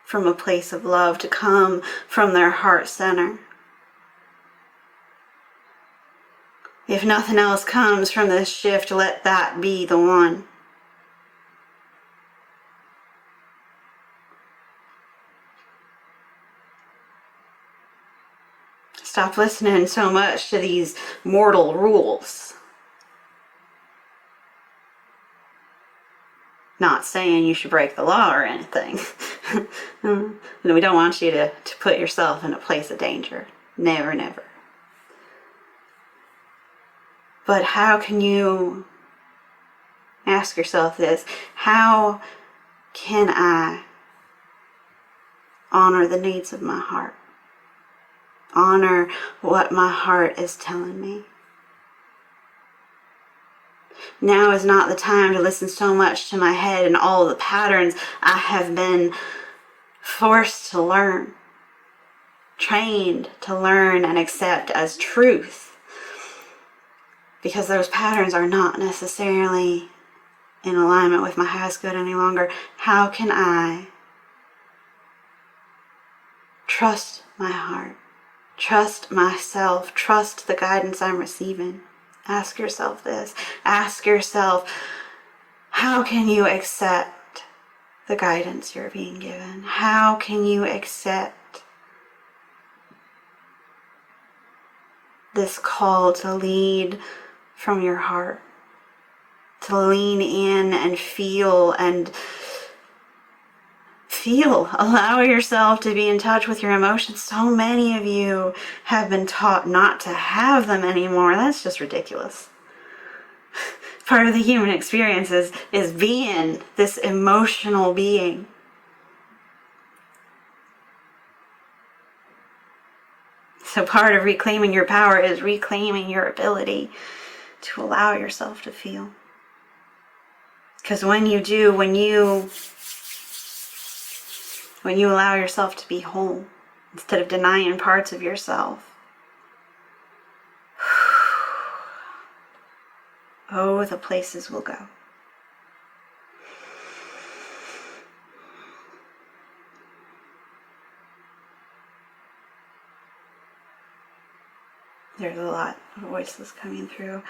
from a place of love, to come from their heart center. If nothing else comes from this shift, let that be the one. Stop listening so much to these mortal rules. Not saying you should break the law or anything. We don't want you to put yourself in a place of danger. Never, never. But how can you ask yourself this? How can I honor the needs of my heart? Honor what my heart is telling me. Now is not the time to listen so much to my head and all the patterns I have been forced to learn, trained to learn and accept as truth, because those patterns are not necessarily in alignment with my highest good any longer. How can I trust my heart, trust myself, trust the guidance I'm receiving? Ask yourself this. Ask yourself, how can you accept the guidance you're being given? How can you accept this call to lead from your heart, to lean in and feel, allow yourself to be in touch with your emotions? So many of you have been taught not to have them anymore. That's just ridiculous. Part of the human experience is being this emotional being. So part of reclaiming your power is reclaiming your ability to allow yourself to feel. Because when you do, when you allow yourself to be whole, instead of denying parts of yourself, oh, the places will go. There's a lot of voices coming through.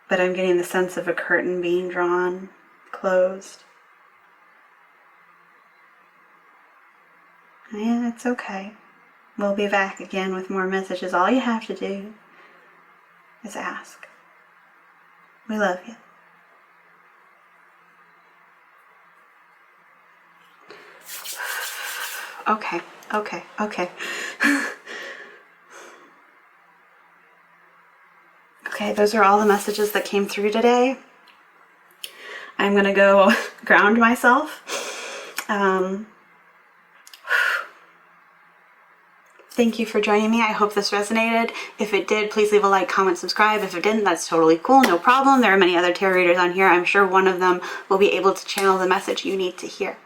But I'm getting the sense of a curtain being drawn, closed. And it's okay. We'll be back again with more messages. All you have to do is ask. We love you. Okay. Okay, those are all the messages that came through today. I'm going to go ground myself. Thank you for joining me. I hope this resonated. If it did, please leave a like, comment, subscribe. If it didn't, that's totally cool. No problem. There are many other tarot readers on here. I'm sure one of them will be able to channel the message you need to hear.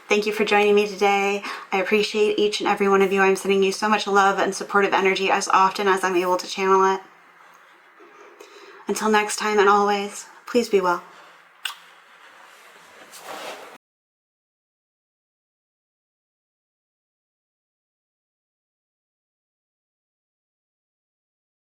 Thank you for joining me today. I appreciate each and every one of you. I'm sending you so much love and supportive energy as often as I'm able to channel it. Until next time and always, please be well.